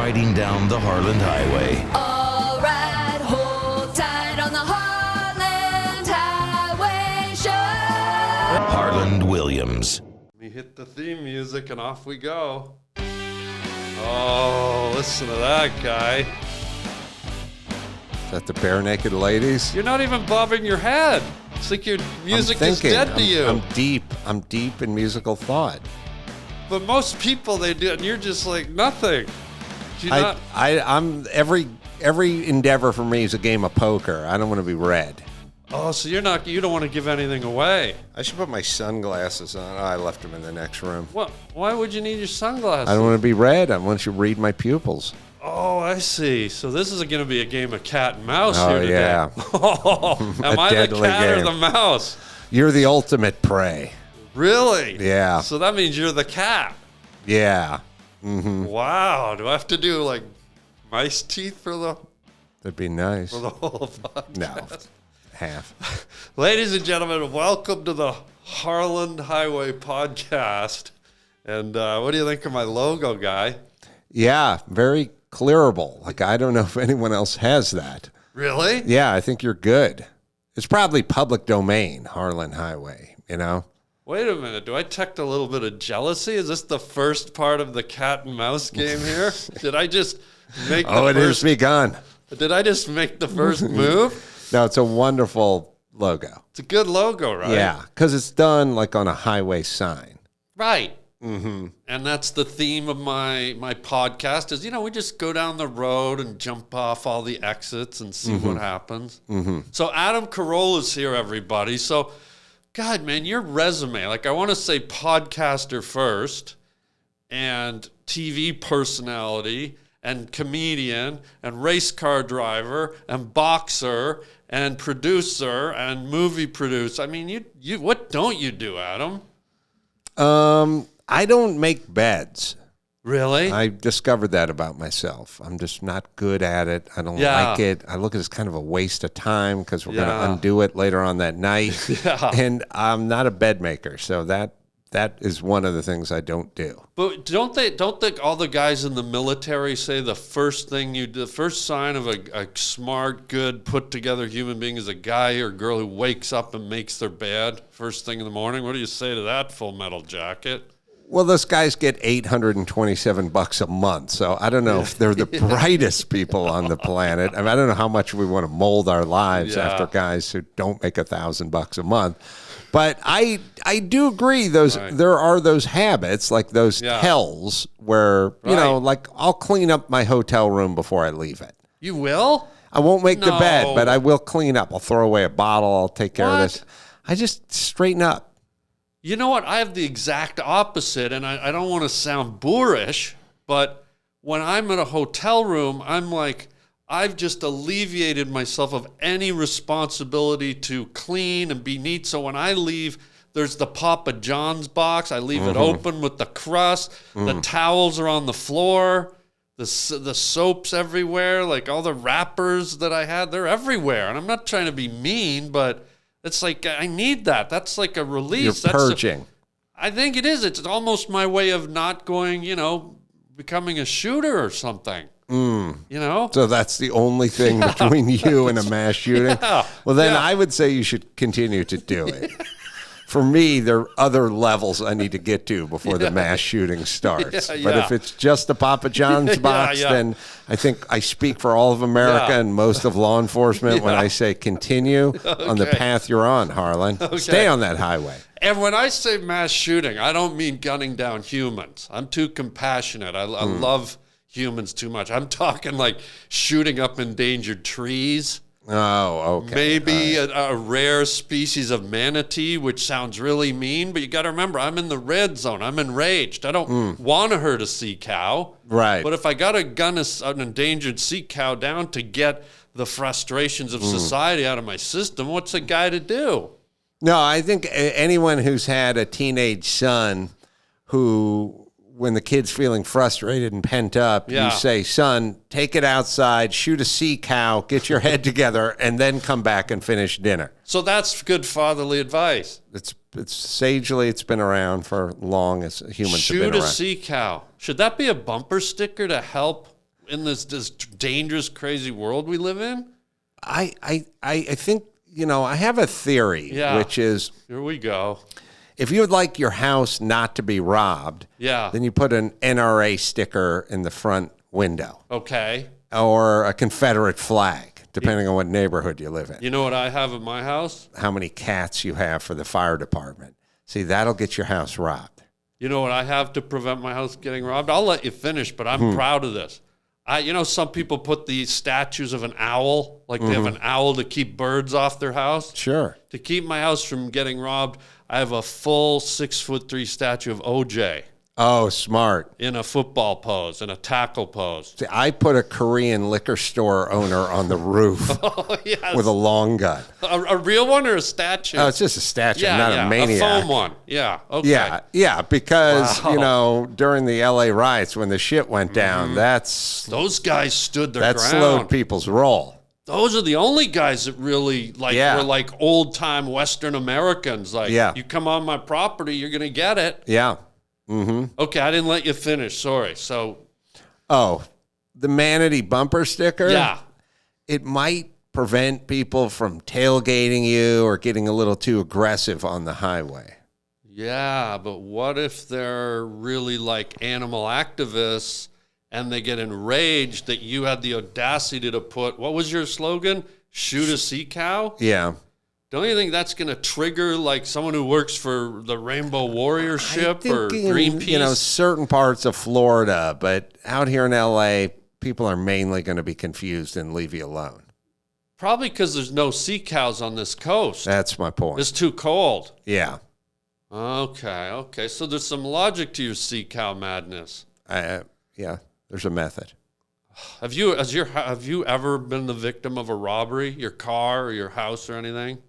riding down the Harland Highway. All right, hold tight on the Harland Highway Show. Harland Williams. We hit the theme music and off we go. Oh, listen to that guy. Is that the Bare Naked Ladies? You're not even bobbing your head. It's like your music is dead to you. I'm deep in musical thought. But most people, they do, and you're just like nothing. Do you not? I'm every endeavor for me is a game of poker. I don't want to be read. Oh, so you don't want to give anything away. I should put my sunglasses on. Oh, I left them in the next room. What? Why would you need your sunglasses? I don't want to be read. I want you to read my pupils. Oh, I see. So this is going to be a game of cat and mouse Oh, here today. yeah. Oh, am I the deadly cat game. or the mouse? You're the ultimate prey. Really? Yeah. So that means you're the cat. Yeah. Mm-hmm. Wow. Do I have to do like mice teeth for the That'd be nice. whole podcast? No, half. Ladies and gentlemen, welcome to the Harland Highway podcast. And what do you think of my logo, guy? Yeah, very clearable. Like, I don't know if anyone else has that. Really? Yeah, I think you're good. It's probably public domain, Harland Highway, you know? Wait a minute. Do I detect a little bit of jealousy? Is this the first part of the cat and mouse game here? Did I just make the It has begun. Did I just make the first move? No, it's a wonderful logo. It's a good logo, right? Yeah, because it's done like on a highway sign. Right. Mm-hmm. And that's the theme of my podcast is, we just go down the road and jump off all the exits and see what happens. Mm-hmm. So Adam Carolla's here, everybody. So, God, man, your resume, like I want to say podcaster first and TV personality and comedian and race car driver and boxer and producer and movie producer. I mean, you what don't you do, Adam? I don't make beds. Really? I discovered that about myself. I'm just not good at it. I don't Yeah. like it. I look at it as kind of a waste of time because we're going Yeah. to undo it later on that night. Yeah. And I'm not a bed maker, so that is one of the things I don't do. But don't all the guys in the military say the first sign of a smart, good, put together human being is a guy or girl who wakes up and makes their bed first thing in the morning? What do you say to that, Full Metal Jacket? Well, those guys get $827 a month, so I don't know if they're the brightest people on the planet. I mean, I don't know how much we want to mold our lives after guys who don't make $1,000 a month. But I do agree. There are those habits, like those tells, where like I'll clean up my hotel room before I leave it. You will? I won't make the bed, but I will clean up. I'll throw away a bottle. I'll take care of this. I just straighten up. You know what? I have the exact opposite, and I don't want to sound boorish, but when I'm in a hotel room, I'm like, I've just alleviated myself of any responsibility to clean and be neat. So when I leave, there's the Papa John's box. I leave it open with the crust. The towels are on the floor. The soaps everywhere. Like all the wrappers that I had, they're everywhere. And I'm not trying to be mean, but it's like I need that. That's like a release. You're purging. I think it is. It's almost my way of not going, becoming a shooter or something. So that's the only thing between you and a mass shooting? Yeah. Well, then I would say you should continue to do it. For me, there are other levels I need to get to before the mass shooting starts. But if it's just the Papa John's box, then I think I speak for all of America and most of law enforcement when I say continue on the path you're on, Harlan. Stay on that highway. And when I say mass shooting, I don't mean gunning down humans. I'm too compassionate. I love humans too much. I'm talking like shooting up endangered trees. Oh, okay. Maybe a rare species of manatee, which sounds really mean, but you got to remember, I'm in the red zone. I'm enraged. I don't want to hurt a sea cow. Right. But if I got to gun an endangered sea cow down to get the frustrations of society out of my system, what's a guy to do? No, I think anyone who's had a teenage son who, when the kid's feeling frustrated and pent up, you say, son, take it outside, shoot a sea cow, get your head together, and then come back and finish dinner. So that's good fatherly advice. It's sagely, it's been around for long as humans have been around. Shoot a sea cow. Should that be a bumper sticker to help in this dangerous, crazy world we live in? I think, I have a theory, which is, here we go. if you would like your house not to be robbed, then you put an NRA sticker in the front window. Okay. Or a Confederate flag, depending on what neighborhood you live in. You know what I have in my house? How many cats you have for the fire department. See, that'll get your house robbed. You know what I have to prevent my house getting robbed? I'll let you finish, but I'm proud of this. Some people put these statues of an owl, like they have an owl to keep birds off their house. Sure. To keep my house from getting robbed, I have a full 6'3" statue of OJ. Oh, smart. In a football pose, in a tackle pose. See, I put a Korean liquor store owner on the roof with a long gun. A real one or a statue? Oh, it's just a statue, not a maniac. A foam one. Yeah. Okay. Yeah, because, during the LA riots, when the shit went down, those guys stood their ground. That slowed people's roll. Those are the only guys that really were like old time Western Americans. You come on my property, you're going to get it. Yeah. Okay, I didn't let you finish. Sorry. So, the manatee bumper sticker. Yeah, it might prevent people from tailgating you or getting a little too aggressive on the highway. Yeah, but what if they're really like animal activists and they get enraged that you had the audacity to put, what was your slogan? Shoot a sea cow? Yeah. Don't you think that's going to trigger like someone who works for the Rainbow Warrior Ship or Greenpeace? Certain parts of Florida, but out here in LA, people are mainly going to be confused and leave you alone. Probably because there's no sea cows on this coast. That's my point. It's too cold. Yeah. Okay. So there's some logic to your sea cow madness. Yeah, there's a method. Have you ever been the victim of a robbery, your car or your house or anything?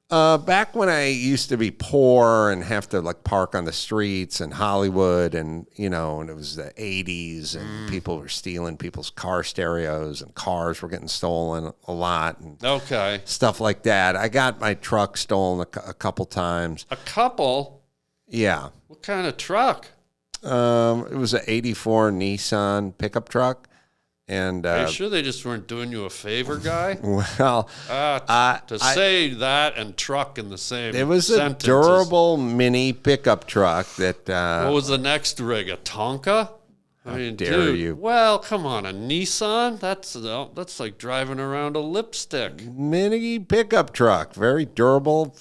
Back when I used to be poor and have to park on the streets in Hollywood and it was the 80s and people were stealing people's car stereos and cars were getting stolen a lot and stuff like that. I got my truck stolen a couple times. A couple? Yeah. What kind of truck? It was an 84 Nissan pickup truck. And are you sure they just weren't doing you a favor, guy? Well, say that and truck in the same it was sentences. A durable mini pickup truck that. What was the next rig? A Tonka? Dare you? Well, come on, a Nissan? That's like driving around a lipstick. Mini pickup truck, very durable.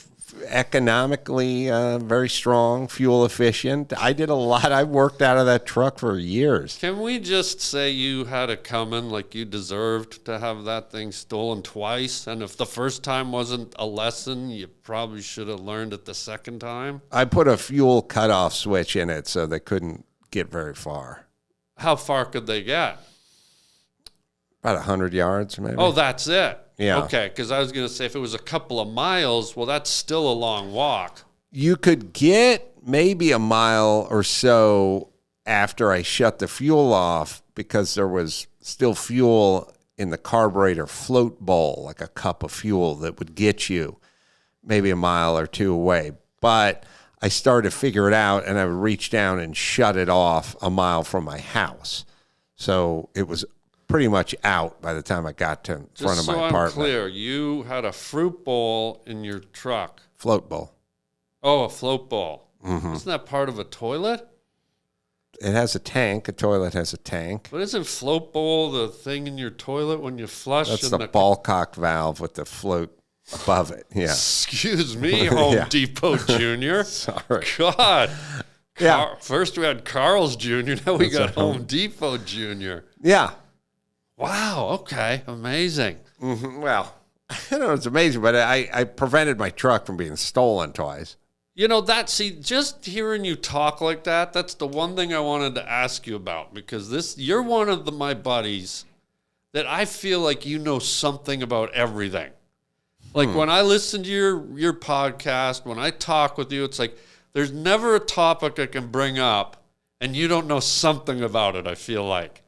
Economically very strong, fuel efficient. I did a lot. I worked out of that truck for years. Can we just say you had it coming, like you deserved to have that thing stolen twice? And if the first time wasn't a lesson, you probably should have learned it the second time? I put a fuel cutoff switch in it so they couldn't get very far. How far could they get? About 100 yards, maybe. Oh, that's it. Yeah. Okay, because I was going to say if it was a couple of miles, well, that's still a long walk. You could get maybe a mile or so after I shut the fuel off because there was still fuel in the carburetor float bowl, like a cup of fuel that would get you maybe a mile or two away. But I started to figure it out, and I would reach down and shut it off a mile from my house. So it was pretty much out by the time I got to front of my apartment. Just so I'm clear, you had a fruit bowl in your truck. Float bowl. Oh, a float bowl. Mm-hmm. Isn't that part of a toilet? It has a tank. A toilet has a tank. But isn't float bowl the thing in your toilet when you flush? That's the ball cock valve with the float above it. Yeah. Excuse me, Home Depot Jr. Sorry. God. Yeah. First we had Carl's Jr. Now we got Home Depot Jr. Yeah. Wow. Okay. Amazing. Mm-hmm. Well, I don't know. It's amazing, but I prevented my truck from being stolen twice. Just hearing you talk like that, that's the one thing I wanted to ask you about because you're one of my buddies that I feel like you know something about everything. Like when I listen to your podcast, when I talk with you, it's like there's never a topic I can bring up and you don't know something about it, I feel like.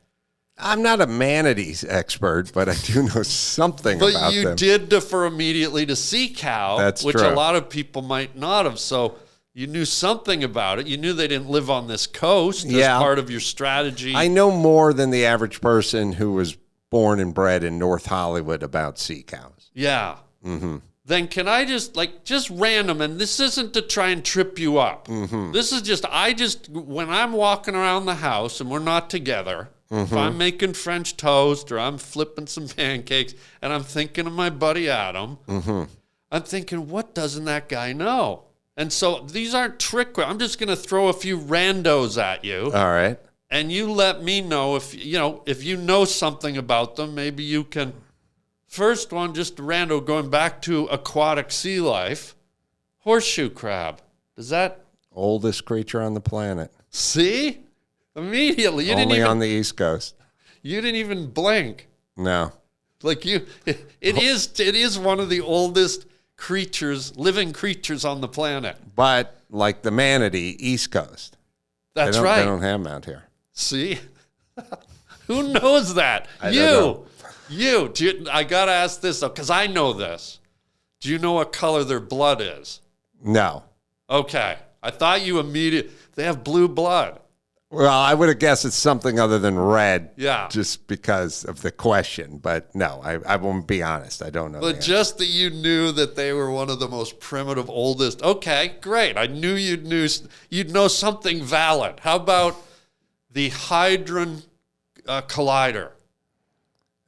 I'm not a manatees expert, but I do know something about them. But you did defer immediately to sea cow, That's which true. a lot of people might not have. So You knew something about it. You knew they didn't live on this coast as part of your strategy. I know more than the average person who was born and bred in North Hollywood about sea cows. Yeah. Then can I just random, and this isn't to try and trip you up. This is when I'm walking around the house and we're not together, if I'm making French toast or I'm flipping some pancakes and I'm thinking of my buddy Adam, I'm thinking, what doesn't that guy know? And so these aren't trick. I'm just going to throw a few randos at you. All right. And you let me know if you know something about them. Maybe you can. First one, just rando, going back to aquatic sea life. Horseshoe crab. Does that? Oldest creature on the planet. See? Immediately. Only on the East Coast. You didn't even blink. No. It is one of the oldest living creatures on the planet. But like the manatee, East Coast. That's right. They don't have them out here. See? Who knows that? I don't know. I got to ask this, though, because I know this. Do you know what color their blood is? No. Okay. I thought you immediately... They have blue blood. Well, I would have guessed it's something other than red. Yeah. Just because of the question. But no, I won't be honest. I don't know. But just that you knew that they were one of the most primitive, oldest. Okay, great. I knew you'd know something valid. How about the Hadron Collider?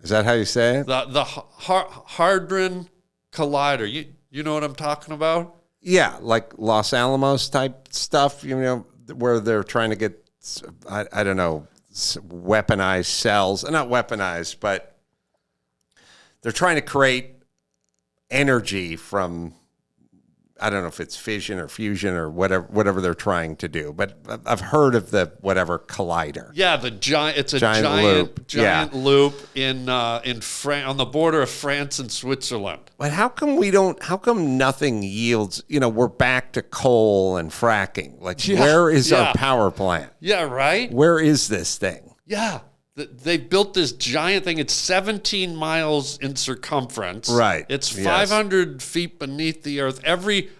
Is that how you say it? The Hadron Collider. You know what I'm talking about? Yeah, like Los Alamos type stuff, where they're trying to get, I don't know, weaponized cells. Not weaponized, but they're trying to create energy from, I don't know if it's fission or fusion or whatever they're trying to do. But I've heard of the whatever collider. Yeah, it's a giant loop in on the border of France and Switzerland. But how come nothing yields, we're back to coal and fracking. Where is our power plant? Yeah, right? Where is this thing? Yeah. They built this giant thing. It's 17 miles in circumference. Right. It's 500 feet beneath the earth.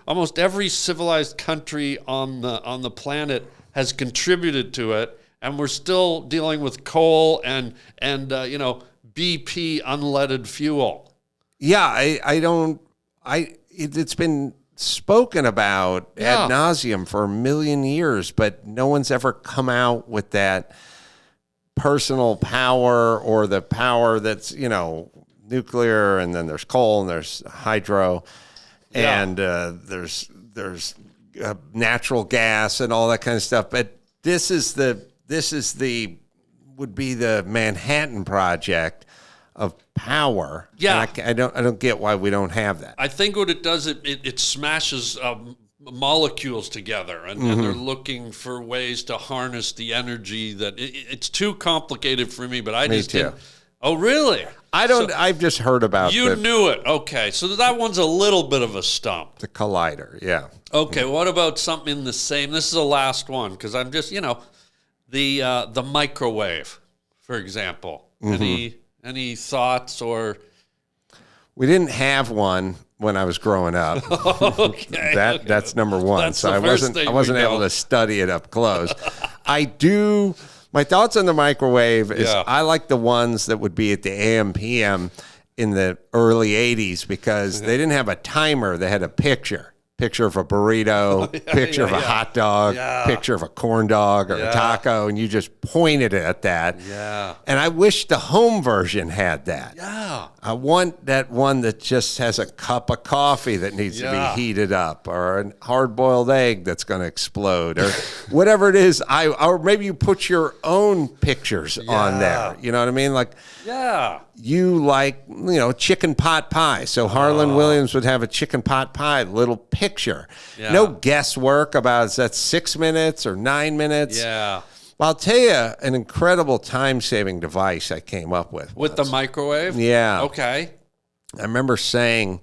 Almost every civilized country on the planet has contributed to it, and we're still dealing with coal and BP unleaded fuel. Yeah, it's been spoken about ad nauseum for a million years, but no one's ever come out with that personal power or the power that's, nuclear, and then there's coal and there's hydro and there's natural gas and all that kind of stuff. But this would be the Manhattan Project of power. Yeah. And I don't get why we don't have that. I think what it does, it smashes molecules together, and they're looking for ways to harness the energy that it's too complicated for me, but Me too. Oh, really? I've just heard about You knew it. Okay. So that one's a little bit of a stump. the collider. Yeah. Okay. What about something in the same? This is the last one, because I'm just, the microwave, for example. Any thoughts or? We didn't have one when I was growing up. Okay. That's number one. That's so the I first wasn't able to study it up close. I do. My thoughts on the microwave is I like the ones that would be at the AM PM in the early 80s because they didn't have a timer. They had a picture of a burrito, picture of a hot dog, picture of a corn dog or a taco, and you just pointed it at that. Yeah. And I wish the home version had that. Yeah. I want that one that just has a cup of coffee that needs to be heated up, or a hard-boiled egg that's going to explode, or whatever it is. Or maybe you put your own pictures on there. You know what I mean? You like, chicken pot pie. So Harland Williams would have a chicken pot pie, little picture. Yeah. No guesswork about is that 6 minutes or 9 minutes. Yeah. Well, I'll tell you an incredible time-saving device I came up with. With the microwave? Yeah. Okay. I remember saying,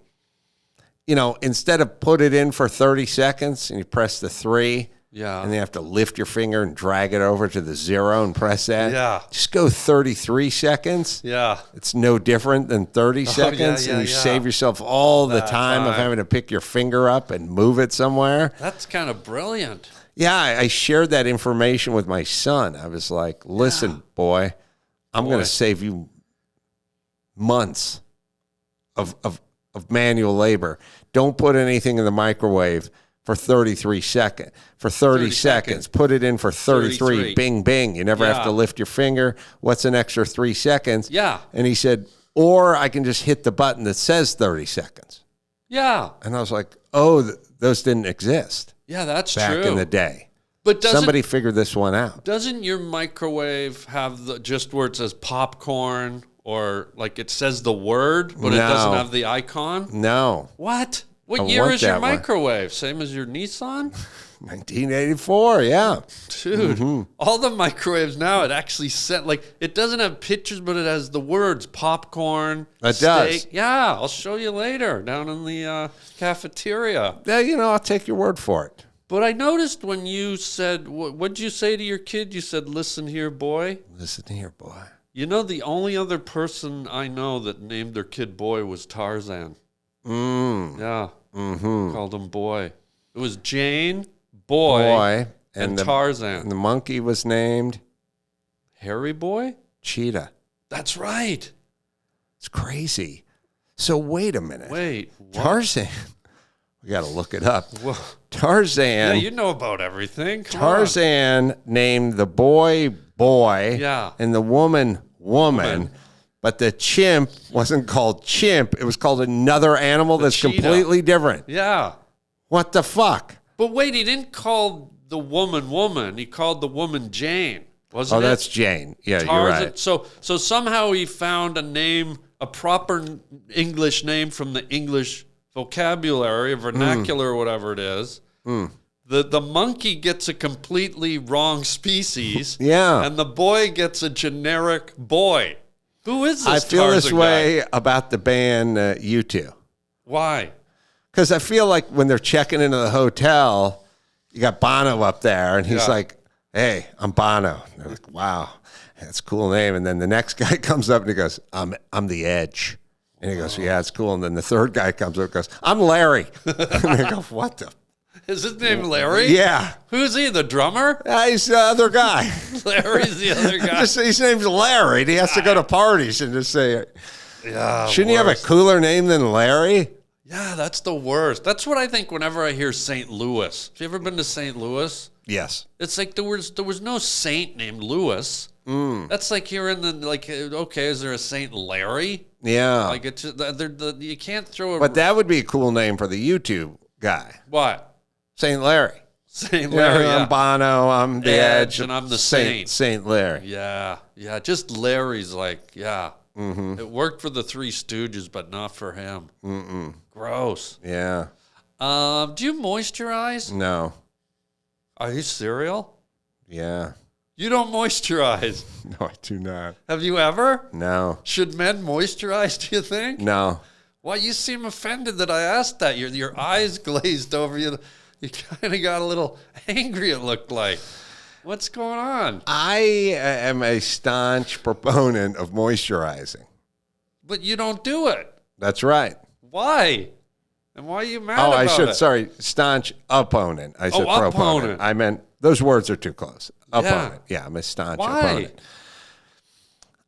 instead of put it in for 30 seconds and you press the 3, Yeah. And you have to lift your finger and drag it over to the 0 and press that. Yeah. Just go 33 seconds. Yeah. It's no different than 30 seconds. And you save yourself all the time of having to pick your finger up and move it somewhere. That's kind of brilliant. Yeah, I shared that information with my son. I was like, listen, boy, I'm going to save you months of manual labor. Don't put anything in the microwave for 33 seconds. For 30 seconds. Put it in for 33. Bing, bing. You never have to lift your finger. What's an extra 3 seconds? Yeah. And he said, or I can just hit the button that says 30 seconds. Yeah. And I was like, oh, those didn't exist. Yeah, that's back true. in the day. But somebody figured this one out. Doesn't your microwave have just where it says popcorn or like it says the word, but it doesn't have the icon? No. What? What year is your microwave? Same as your Nissan? 1984, yeah. Dude, all the microwaves now, it actually set, like, it doesn't have pictures, but it has the words popcorn, it steak. Does. Yeah, I'll show you later down in the cafeteria. Yeah, I'll take your word for it. But I noticed when you said, what'd you say to your kid? You said, listen here, boy. Listen here, boy. The only other person I know that named their kid boy was Tarzan. Yeah. Called him boy. It was Jane, boy and Tarzan. And the monkey was named Harry Boy? Cheetah. That's right. It's crazy. So wait a minute. Wait. What? Tarzan. We got to look it up. Well, Tarzan. Yeah, you know about everything. Tarzan named the boy. Yeah. And the woman. But the chimp wasn't called chimp. It was called another animal that's cheetah. Completely different. Yeah. What the fuck? But wait, he didn't call the woman. He called the woman Jane, wasn't it? Oh, that's Jane. Yeah, Tarzan. you're right. So somehow he found a proper English name from the English vocabulary, vernacular, or whatever it is. The monkey gets a completely wrong species. Yeah. And the boy gets a generic boy. Who is this I feel Tarzan this way guy? about the band U2. Why? Because I feel like when they're checking into the hotel, you got Bono up there, and he's like, hey, I'm Bono. And they're like, wow, that's a cool name. And then the next guy comes up and he goes, I'm the Edge. And he goes, yeah, it's cool. And then the third guy comes up and goes, I'm Larry. And they go, what the? Is his name Larry? Yeah. Who's he, the drummer? He's the other guy. Larry's the other guy. His name's Larry. And he has to go to parties and just say, shouldn't you have a cooler name than Larry? Yeah, that's the worst. That's what I think whenever I hear St. Louis. Have you ever been to St. Louis? Yes. It's like there was no saint named Louis. That's like hearing okay, is there a Saint Larry? Yeah. Like it's you can't throw a. But that would be a cool name for the YouTube guy. What? Saint Larry. Saint Larry. Yeah, I'm Bono. I'm the Edge, and I'm the Saint. Saint Larry. Yeah, just Larry's It worked for the Three Stooges, but not for him. Gross. Yeah. Do you moisturize? No. Are you cereal? Yeah. You don't moisturize. No, I do not. Have you ever? No. Should men moisturize, do you think? No. Why, you seem offended that I asked that. Your eyes glazed over. You kind of got a little angry, it looked like. What's going on? I am a staunch proponent of moisturizing. But you don't do it. That's right. Why? And why are you mad about it? Sorry, staunch opponent. I said proponent. Opponent. I meant, those words are too close. Opponent. Yeah, I'm a staunch opponent.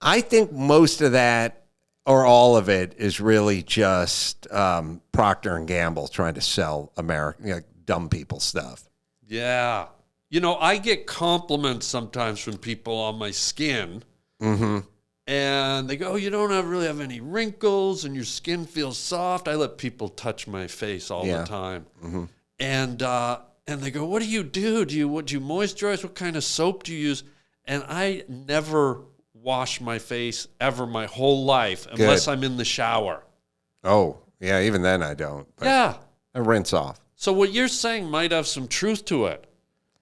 I think most of that, or all of it, is really just Procter and Gamble trying to sell American, dumb people stuff. Yeah. I get compliments sometimes from people on my skin. And they go, you don't really have any wrinkles and your skin feels soft. I let people touch my face all the time. And they go, what do you do? Do you moisturize? What kind of soap do you use? And I never wash my face ever my whole life unless I'm in the shower. Oh, yeah, even then I don't. But I rinse off. So what you're saying might have some truth to it.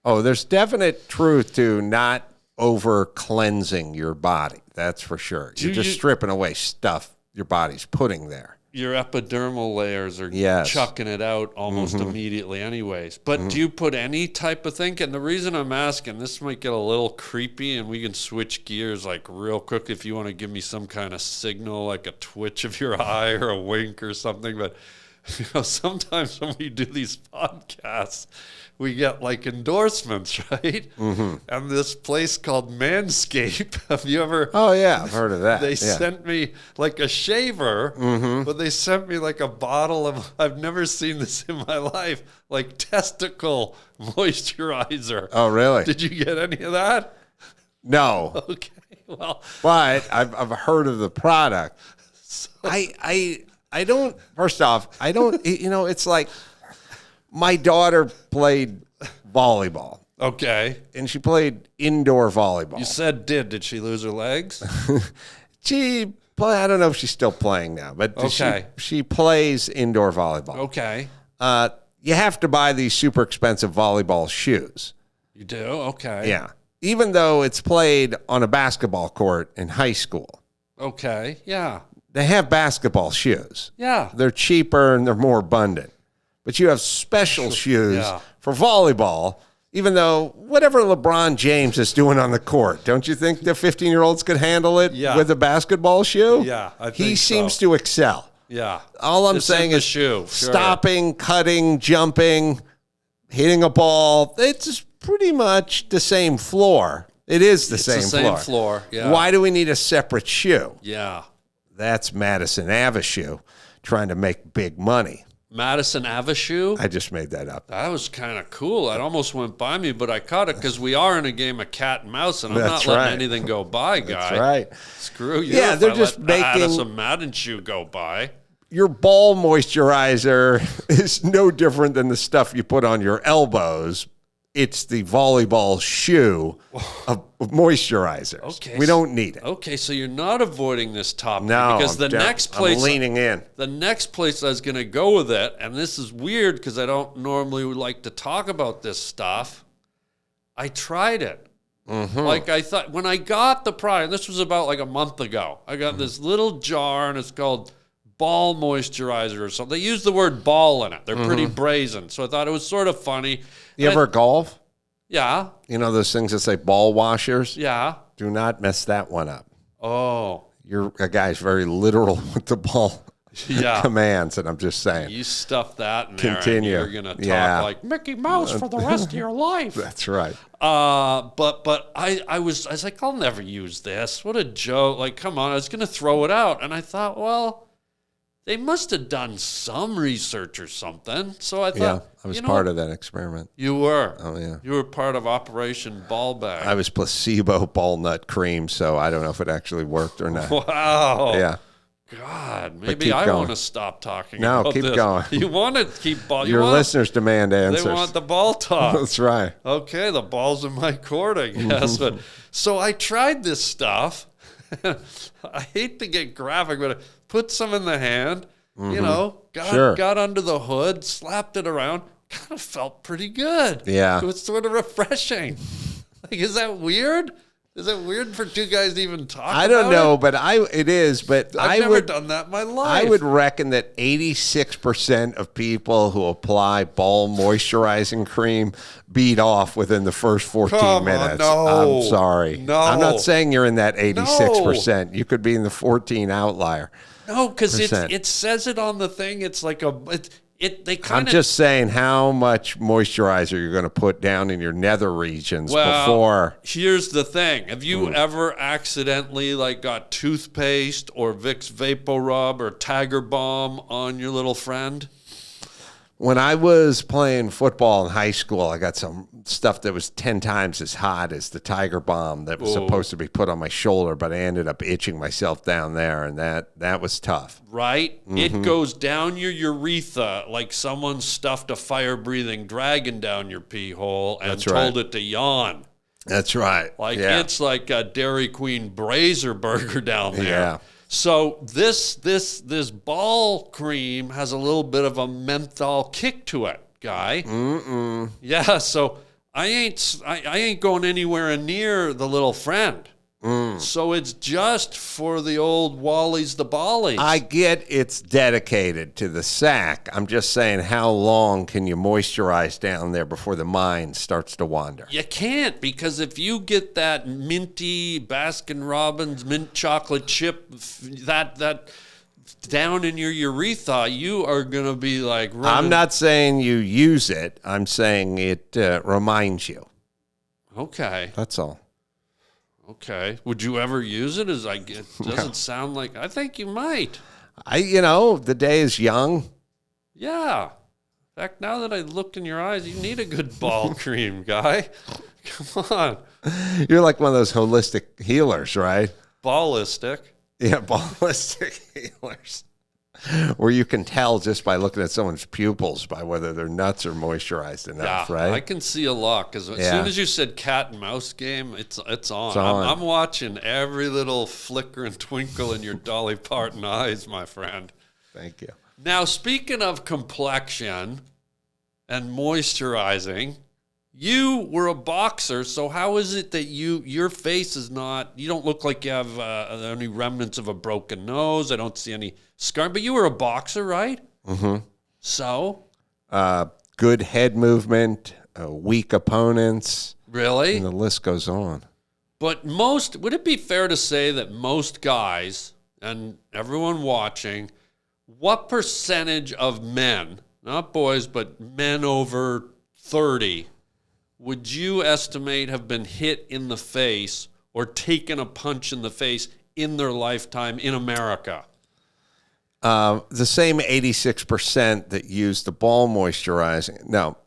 Oh, there's definite truth to not over cleansing your body. That's for sure. You're just stripping away stuff your body's putting there. your epidermal layers are Yes. chucking it out almost immediately anyways. But do you put any type of thing? And the reason I'm asking, this might get a little creepy and we can switch gears like real quick if you want to give me some kind of signal, like a twitch of your eye or a wink or something. But sometimes when we do these podcasts, we get like endorsements, right? And this place called Manscaped, have you ever? Oh, yeah, I've heard of that. They Yeah. sent me like a shaver, but they sent me like a bottle of, I've never seen this in my life, like testicle moisturizer. Oh, really? Did you get any of that? No. Okay, well, But I've heard of the product. I don't, first off, I don't, it's like my daughter played volleyball okay. and she played indoor volleyball. You said did she lose her legs? I don't know if she's still playing now, but Okay. she plays indoor volleyball. Okay. You have to buy these super expensive volleyball shoes. You do? Okay. Yeah. Even though it's played on a basketball court in high school, Okay. Yeah. they have basketball shoes. Yeah. They're cheaper and they're more abundant. But you have special shoes Yeah. for volleyball, even though whatever LeBron James is doing on the court, don't you think the 15-year-olds could handle it Yeah. with a basketball shoe? Yeah, I He think seems so. to excel. Yeah. All I'm It's in saying the is shoe. Sure. stopping, cutting, jumping, hitting a ball. It's pretty much the same floor. It is the same floor. Yeah. Why do we need a separate shoe? Yeah. That's Madison Avashoe trying to make big money. Madison Avashoe? I just made that up. That was kind of cool. It almost went by me, but I caught it because we are in a game of cat and mouse, and I'm That's not letting right. anything go by, guy. That's right. Screw you. Yeah, if they're I just let making- Madison Madden shoe go by. Your ball moisturizer is no different than the stuff you put on your elbows. It's the volleyball shoe of moisturizers. Okay, We don't need it. Okay, so you're not avoiding this topic No, because the next place I'm leaning in. the next place I was going to go with it, and this is weird because I don't normally like to talk about this stuff. I tried it. Like I thought when I got the product, this was about like a month ago. I got this little jar and it's called ball moisturizer or something. They use the word ball in it. They're pretty brazen. So I thought it was sort of funny. You ever golf? Yeah. You know those things that say ball washers? Yeah. Do not mess that one up. Oh. You're a guy's very literal with the ball Yeah. commands, and I'm just saying. You stuff that in there Continue. and you're going to talk Yeah. like Mickey Mouse for the rest of your life. That's right. But I was like, I'll never use this. What a joke. Like, come on. I was going to throw it out. And I thought, well, they must have done some research or something. So I thought, Yeah, I was part of that experiment. You were. Oh, yeah. You were part of Operation Ball Bag. I was placebo ball nut cream, so I don't know if it actually worked or not. Wow. Yeah. God, maybe keep I going. want to stop talking No, about keep this. going. You want to keep ball. Your listeners demand answers. They want the ball talk. That's right. Okay, the ball's in my court, I guess. But so I tried this stuff. I hate to get graphic, but I put some in the hand. You know, got under the hood, slapped it around. Kind of felt pretty good. Yeah. It was sort of refreshing. Like, is that weird? Is it weird for two guys to even talk about I don't know, it? but it is. But I've never done that in my life. I would reckon that 86% of people who apply ball moisturizing cream beat off within the first 14 Come on, minutes. no. I'm sorry. No. I'm not saying you're in that 86%. You could be in the 14 outlier. No, because percent. it says it on the thing. It's like they I'm kind of just saying how much moisturizer you're going to put down in your nether regions Well, before. Here's the thing: have you ever accidentally like got toothpaste or Vicks Vapor Rub or Tiger Balm on your little friend? When I was playing football in high school, I got some stuff that was 10 times as hot as the Tiger Balm that was supposed to be put on my shoulder, but I ended up itching myself down there, and that was tough. Right? It goes down your urethra like someone stuffed a fire-breathing dragon down your pee hole and That's right. told it to yawn. That's right. Like yeah. it's like a Dairy Queen Brazier burger down there. Yeah. So this ball cream has a little bit of a menthol kick to it, guy. Yeah. So I ain't going anywhere near the little friend. So it's just for the old Wallies the Bollies. I get it's dedicated to the sack. I'm just saying, how long can you moisturize down there before the mind starts to wander? You can't, because if you get that minty Baskin-Robbins mint chocolate chip, that down in your urethra, you are going to be like running. I'm not saying you use it. I'm saying it reminds you. Okay. That's all. Okay. Would you ever use it? It doesn't sound like. I think you might. The day is young. Yeah. In fact, now that I looked in your eyes, you need a good ball cream, guy. Come on. You're like one of those holistic healers, right? Ballistic. Yeah, ballistic healers. Where you can tell just by looking at someone's pupils by whether their nuts are moisturized enough, right? I can see a lot, because as soon as you said cat and mouse game, it's on. It's on. I'm watching every little flicker and twinkle in your Dolly Parton eyes, my friend. Thank you. Now, speaking of complexion and moisturizing, you were a boxer, so how is it that your face is not, you don't look like you have any remnants of a broken nose. I don't see any scar, but you were a boxer, right? Mm-hmm. So? Good head movement, weak opponents. Really? And the list goes on. But would it be fair to say that most guys, and everyone watching, what percentage of men, not boys, but men over 30, would you estimate have been hit in the face or taken a punch in the face in their lifetime in America? The same 86% that use the ball moisturizing. No,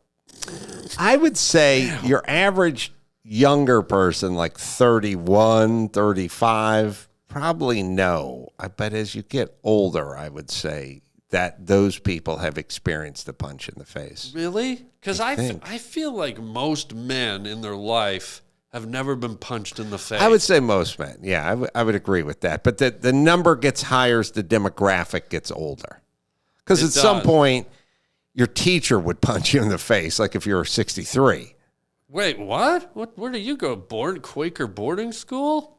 I would say your average younger person, like 31, 35, probably no. But as you get older, I would say that those people have experienced a punch in the face. Really? Because I think. feel like most men in their life have never been punched in the face. I would say most men. Yeah, I would agree with that. But the number gets higher as the demographic gets older. Because at some point, your teacher would punch you in the face, like if you were 63. Wait, what? Where did you go? Quaker boarding school?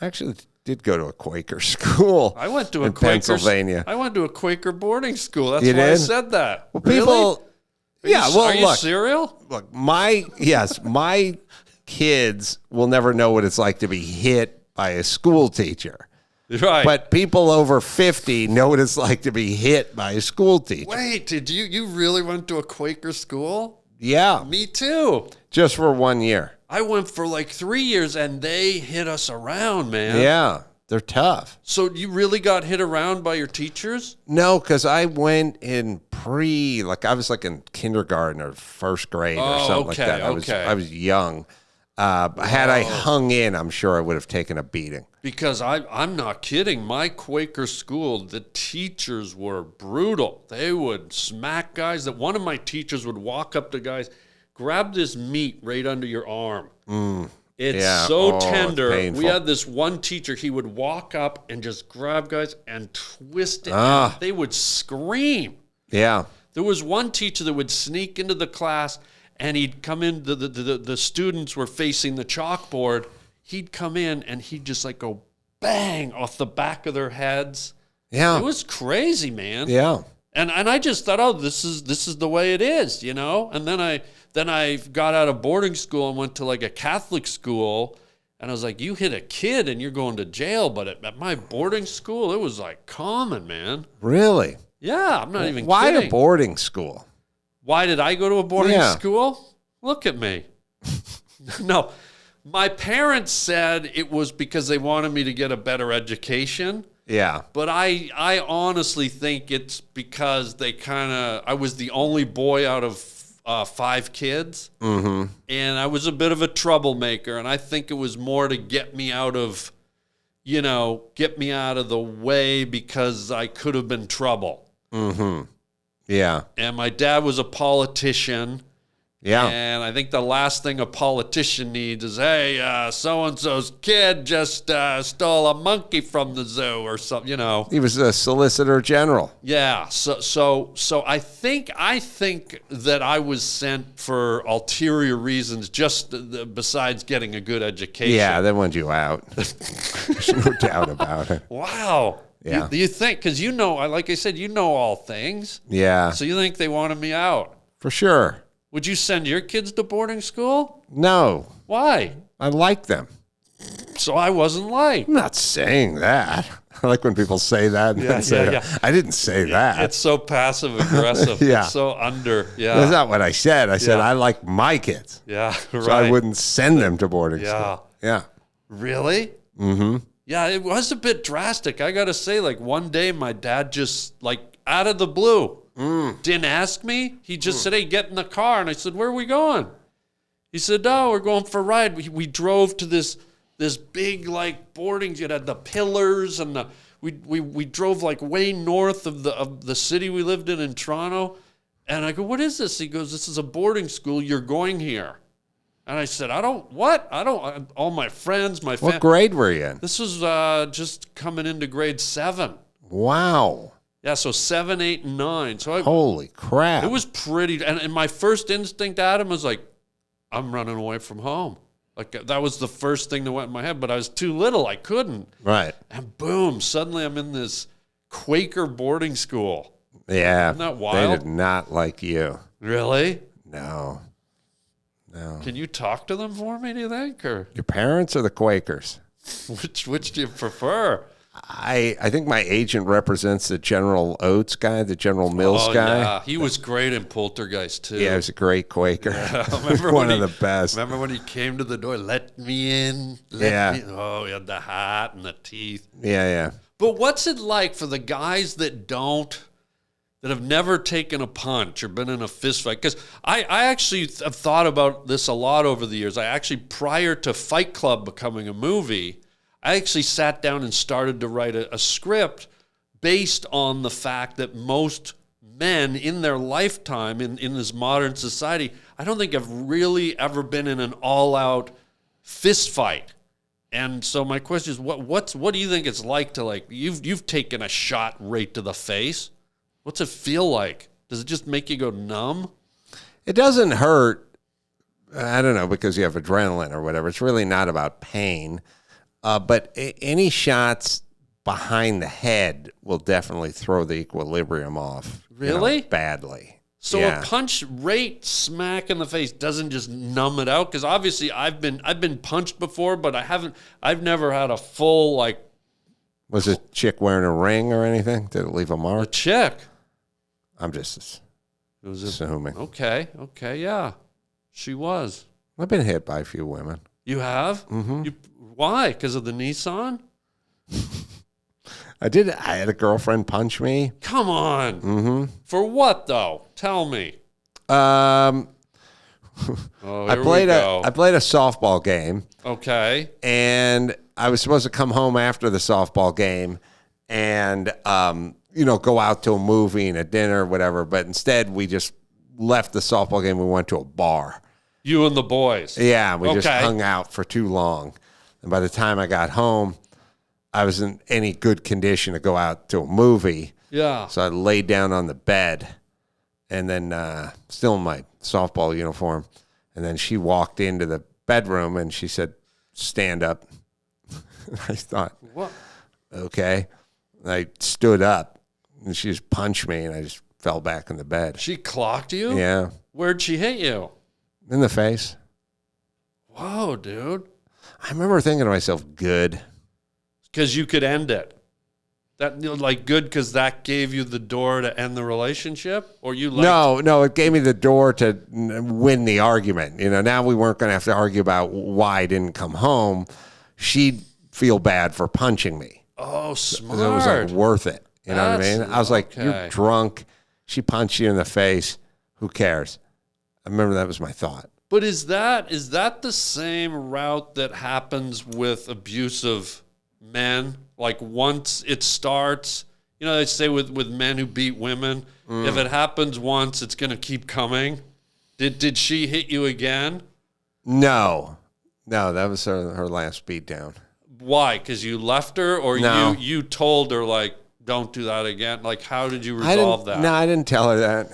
Actually, did go to a Quaker school. I went to Pennsylvania. I went to a Quaker boarding school. That's You why I did? said that. Well, really? people. Are you serial? Look, my kids will never know what it's like to be hit by a school teacher. Right. But people over 50 know what it's like to be hit by a school teacher. Wait, did you really went to a Quaker school? Yeah. Me too. Just for 1 year. I went for like 3 years, and they hit us around, man. Yeah. They're tough. So you really got hit around by your teachers? No, because I went in I was like in kindergarten or first grade or something like that. I was young. Had I hung in, I'm sure I would have taken a beating. Because I'm not kidding. My Quaker school, the teachers were brutal. They would smack guys. That one of my teachers would walk up to guys, grab this meat right under your arm. It's so tender. It's we had this one teacher, he would walk up and just grab guys and twist it. And they would scream. Yeah. There was one teacher that would sneak into the class, and he'd come in, the students were facing the chalkboard. He'd come in and he'd just like go bang off the back of their heads. Yeah. It was crazy, man. Yeah. And I just thought, this is the way it is, you know? And then I got out of boarding school and went to like a Catholic school, and I was like, you hit a kid and you're going to jail. But at my boarding school, it was like common, man. Really? Yeah, I'm not even Why kidding. a boarding school? Why did I go to a boarding Yeah. school? Look at me. No, my parents said it was because they wanted me to get a better education. Yeah. But I honestly think it's because I was the only boy out of 5 kids. Mm-hmm. And I was a bit of a troublemaker. And I think it was more to get me out of the way, because I could have been trouble. Mm-hmm. Yeah. And my dad was a politician. Yeah. And I think the last thing a politician needs is, hey, so-and-so's kid just stole a monkey from the zoo or something, you know. He was a solicitor general. Yeah. So I think that I was sent for ulterior reasons, just besides getting a good education. Yeah, they want you out. There's no doubt about it. Wow. Yeah. You think, because you know, like I said, you know all things. Yeah, So you think they wanted me out. for sure. Would you send your kids to boarding school? No, Why? I like them. So I wasn't liked. I'm not saying that. I like when people say that. And then say, yeah. I didn't say that. It's so passive aggressive. Yeah. It's so under. That's Yeah. not what I said. I said Yeah. I like my kids. Yeah. Right. So I wouldn't send them to boarding Yeah. school. Yeah. Really? Mm-hmm. Yeah, it was a bit drastic. I got to say, like, one day my dad just, like, out of the blue, didn't ask me. He just said, hey, get in the car. And I said, where are we going? He said, no, we're going for a ride. We drove to this big, like, boarding. It had the pillars and we drove, like, way north of the city we lived in Toronto. And I go, what is this? He goes, this is a boarding school. You're going here. And I said, all my friends, my family. What grade were you in? This was just coming into grade 7. Wow. Yeah, so 7, 8, and 9. So Holy crap. it was pretty. And my first instinct, Adam, was like, I'm running away from home. Like, that was the first thing that went in my head. But I was too little. I couldn't. Right. And boom, suddenly I'm in this Quaker boarding school. Yeah. Isn't that They wild? did not like you. Really? No. No. Can you talk to them for me, do you think? Or Your parents or the Quakers? which do you prefer? I think my agent represents the General Oates guy, the General Mills guy. Yeah, he was great in Poltergeist too. Yeah, he was a great Quaker. Remember One when of the best. Remember when he came to the door? Let me in. Oh, he had the hat and the teeth. Yeah. But what's it like for the guys that have never taken a punch or been in a fist fight? Because I actually have thought about this a lot over the years. I actually, prior to Fight Club becoming a movie, I actually sat down and started to write a script based on the fact that most men in their lifetime in this modern society, I don't think have really ever been in an all-out fist fight. And so my question is, what do you think it's like to, like, you've taken a shot right to the face? What's it feel like? Does it just make you go numb? It doesn't hurt. I don't know, because you have adrenaline or whatever. It's really not about pain. But any shots behind the head will definitely throw the equilibrium off. Really? Badly. So Yeah. a punch right smack in the face doesn't just numb it out? Because obviously I've been punched before, but I've never had a full, like, Was a chick wearing a ring or anything? Did it leave a a mark? chick. I'm just It was assuming. okay, yeah. She was. I've been hit by a few women. You have? Mm-hmm. Why? Because of the Nissan? I had a girlfriend punch me. Come on. Mm-hmm. For what, though? Tell me. I Oh, played a softball game, Okay. and I was supposed to come home after the softball game and go out to a movie and a dinner or whatever, but instead we just left the softball game. We went to a bar. You and the boys. Yeah, we just Okay. hung out for too long. And by the time I got home, I was in any good condition to go out to a movie. Yeah. So I laid down on the bed and then still in my softball uniform. And then she walked into the bedroom and she said, stand up. I thought, What? okay. And I stood up and she just punched me and I just fell back in the bed. She clocked you? Yeah. Where'd she hit you? In the face. Whoa, dude. I remember thinking to myself, good. Because you could end it. That, like, good because that gave you the door to end the relationship? Or you liked No, it gave me the door to win the argument. Now we weren't going to have to argue about why I didn't come home. She'd feel bad for punching me. Oh, smart. It was like worth it. You know what I mean? That's- I was like, okay. you're drunk. She punched you in the face. Who cares? I remember that was my thought. But is that the same route that happens with abusive men? Like, once it starts, they say with men who beat women, if it happens once, it's going to keep coming. Did she hit you again? No, that was her last beatdown. Why? Because you left her, or No. you told her, like, don't do that again? Like, how did you resolve that? No, I didn't tell her that.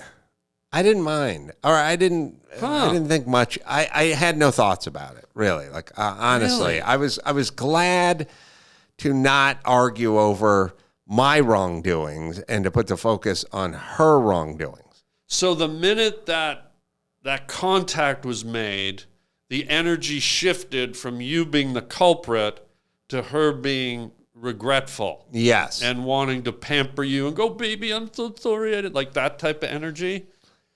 I didn't mind, or I didn't think much. I had no thoughts about it, really. Like, honestly, Really? I was glad to not argue over my wrongdoings and to put the focus on her wrongdoings. So the minute that contact was made, the energy shifted from you being the culprit to her being regretful. Yes. And wanting to pamper you and go, baby, I'm so sorry. I did, like that type of energy.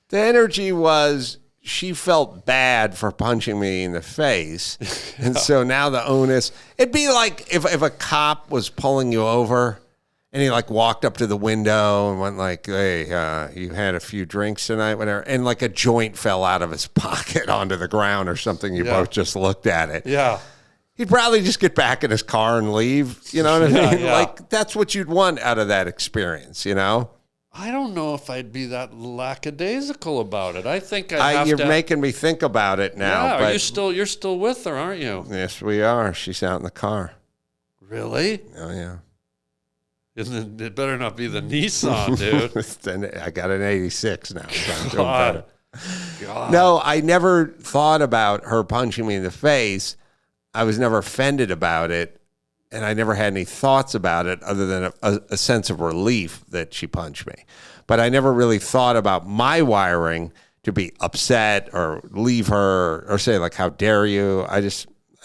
The energy was she felt bad for punching me in the face. And so now the onus, it'd be like if a cop was pulling you over and he like walked up to the window and went like, hey, you had a few drinks tonight, whatever. And like a joint fell out of his pocket onto the ground or something. You both just looked at it. Yeah. He'd probably just get back in his car and leave. You know what I mean? Yeah. Like that's what you'd want out of that experience, you know? I don't know if I'd be that lackadaisical about it. I think I'd have You're to. making me think about it now. Yeah, but you're still with her, aren't you? yes, we are. She's out in the car. Really? Oh, yeah. It better not be the Nissan, dude. Then I got an 86 now. So I'm doing God. better. God. No, I never thought about her punching me in the face. I was never offended about it. And I never had any thoughts about it other than a sense of relief that she punched me. But I never really thought about my wiring to be upset or leave her or say, like, how dare you? I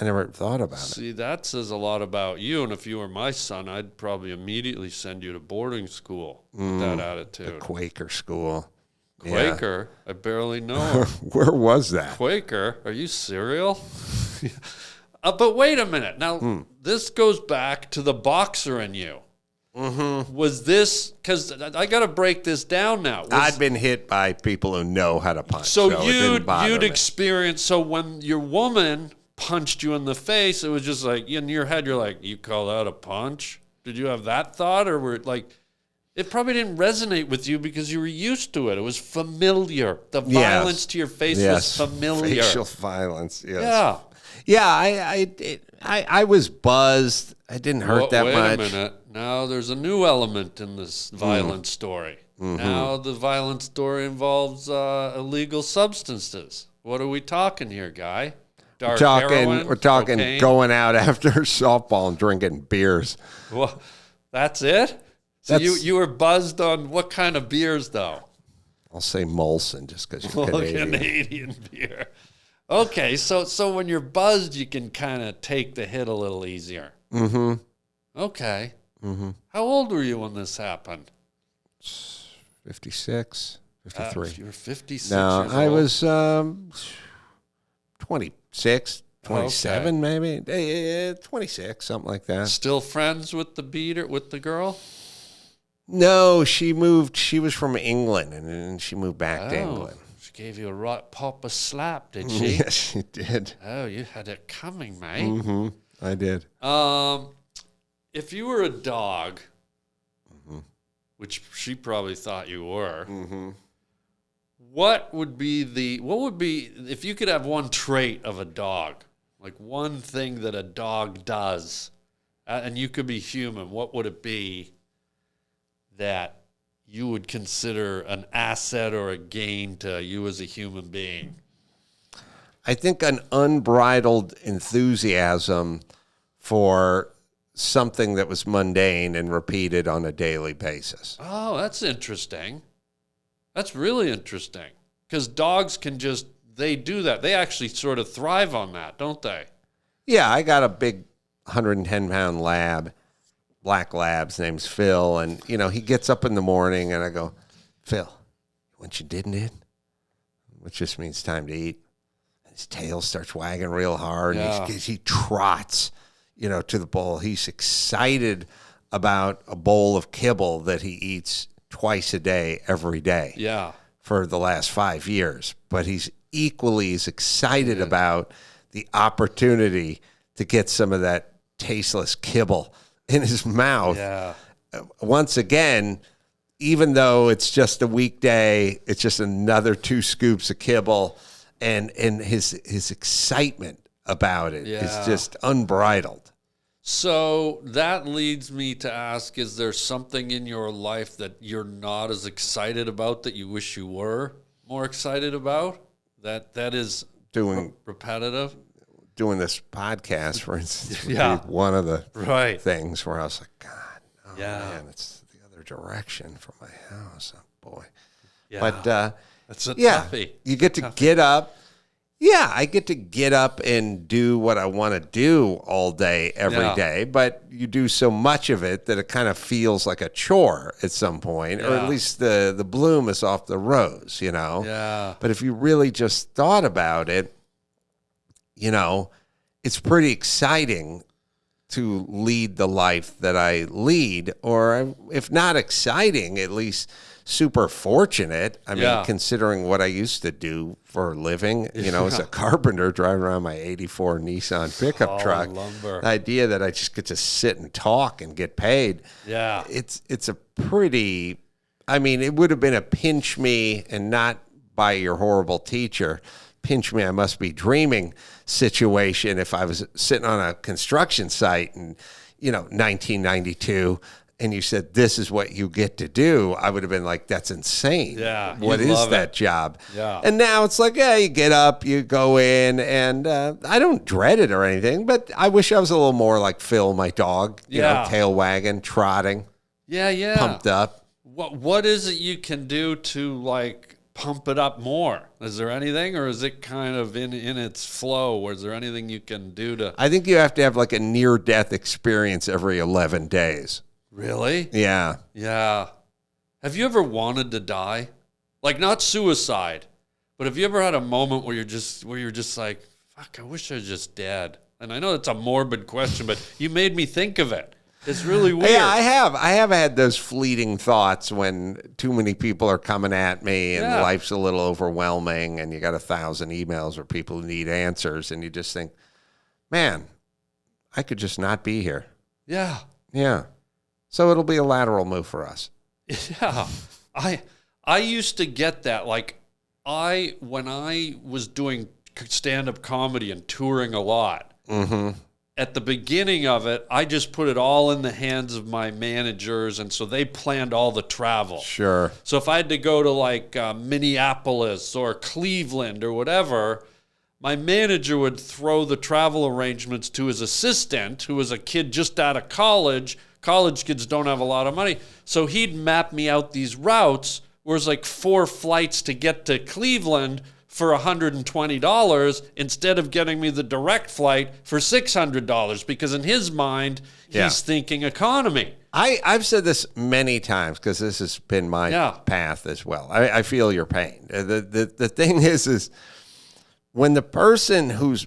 never thought about it. See, that says a lot about you. And if you were my son, I'd probably immediately send you to boarding school with that attitude. Quaker school. Quaker? I barely know her. Where was that? Quaker? Are you serial? But wait a minute. Now, this goes back to the boxer in you. Mm-hmm. Was this, because I got to break this down now. I'd been hit by people who know how to punch. So it didn't bother you'd me. experience, so when your woman punched you in the face, it was just like, in your head, you're like, you call that a punch? Did you have that thought? Or were it like, it probably didn't resonate with you because you were used to it. It was familiar. The violence to your face was familiar. Facial violence, yes. Yeah. Yeah, I was buzzed. It didn't hurt that Wait much. a minute. Now there's a new element in this violent story. Mm-hmm. Now the violent story involves illegal substances. What are we talking here, guy? Dark heroin, We're talking cocaine? going out after softball and drinking beers. Well, that's it? So That's- you were buzzed on what kind of beers, though? I'll say Molson just because you're Well, Canadian. Canadian beer. Okay, so when you're buzzed, you can kind of take the hit a little easier. Mm-hmm. Okay. Mm-hmm. How old were you when this happened? 56, 53. You were 56 No, years I old. was 26, 27 Okay. maybe. 26, something like that. Still friends with the girl? No, she moved. She was from England, and then she moved back to Oh, England. she gave you a right pop a slap, did she? Yes, she did. Oh, you had it coming, mate. Mm-hmm. I did. If you were a dog, which she probably thought you were, what would be if you could have one trait of a dog, like one thing that a dog does, and you could be human, what would it be that you would consider an asset or a gain to you as a human being? I think an unbridled enthusiasm for something that was mundane and repeated on a daily basis. Oh, that's interesting. That's really interesting. Because dogs they do that. They actually sort of thrive on that, don't they? Yeah, I got a big 110-pound lab, black lab. His name's Phil. And, he gets up in the morning and I go, Phil, you want your did? Which just means time to eat. And his tail starts wagging real hard. Yeah. And he trots, to the bowl. He's excited about a bowl of kibble that he eats twice a day, every day. Yeah. For the last 5 years. But he's equally as excited about the opportunity to get some of that tasteless kibble in his mouth. Yeah. Once again, even though it's just a weekday, it's just another 2 scoops of kibble, and his excitement about it is just unbridled. So that leads me to ask, is there something in your life that you're not as excited about that you wish you were more excited about? That is Doing repetitive? Doing this podcast, for instance, would Yeah. be one of the Right. things where I was like, God, oh Yeah. man, it's the other direction from my house. Oh, boy. Yeah. But That's a yeah, toughie. you get to get up. Yeah, I get to get up and do what I want to do all day, every day. But you do so much of it that it kind of feels like a chore at some point, or at least the bloom is off the rose, you know? Yeah. But if you really just thought about it, you know, it's pretty exciting to lead the life that I lead, or if not exciting, at least super fortunate. I mean, considering what I used to do for a living, you know, as a carpenter, driving around my 84 Nissan pickup truck. Lumber. The idea that I just get to sit and talk and get paid. Yeah. It's a pretty, I mean, it would have been a pinch me, and not by your horrible teacher, pinch me, I must be dreaming situation if I was sitting on a construction site in, you know, 1992, and you said, this is what you get to do. I would have been like, that's insane. Yeah. What is that job? Yeah. And now it's like, yeah, you get up, you go in, and I don't dread it or anything, but I wish I was a little more like Phil, my dog, you know, tail wagging, trotting, pumped up. What is it you can do to like pump it up more? Is there anything, or is it kind of in its flow? Or is there anything you can do to? I think you have to have like a near-death experience every 11 days. Really? Yeah. Yeah. Have you ever wanted to die? Like, not suicide, but have you ever had a moment where you're just like, fuck, I wish I was just dead? And I know it's a morbid question, but you made me think of it. It's really weird. Yeah, I have had those fleeting thoughts when too many people are coming at me and life's a little overwhelming, and you got 1,000 emails or people who need answers, and you just think, man, I could just not be here. Yeah. Yeah. So it'll be a lateral move for us. Yeah. I used to get that. Like, when I was doing stand-up comedy and touring a lot, at the beginning of it, I just put it all in the hands of my managers, and so they planned all the travel. Sure. So if I had to go to like Minneapolis or Cleveland or whatever, my manager would throw the travel arrangements to his assistant, who was a kid just out of college. College kids don't have a lot of money. So he'd map me out these routes, where it's like 4 flights to get to Cleveland for $120 instead of getting me the direct flight for $600, because in his mind, he's thinking economy. I've said this many times, because this has been my path as well. I feel your pain. The thing is when the person who's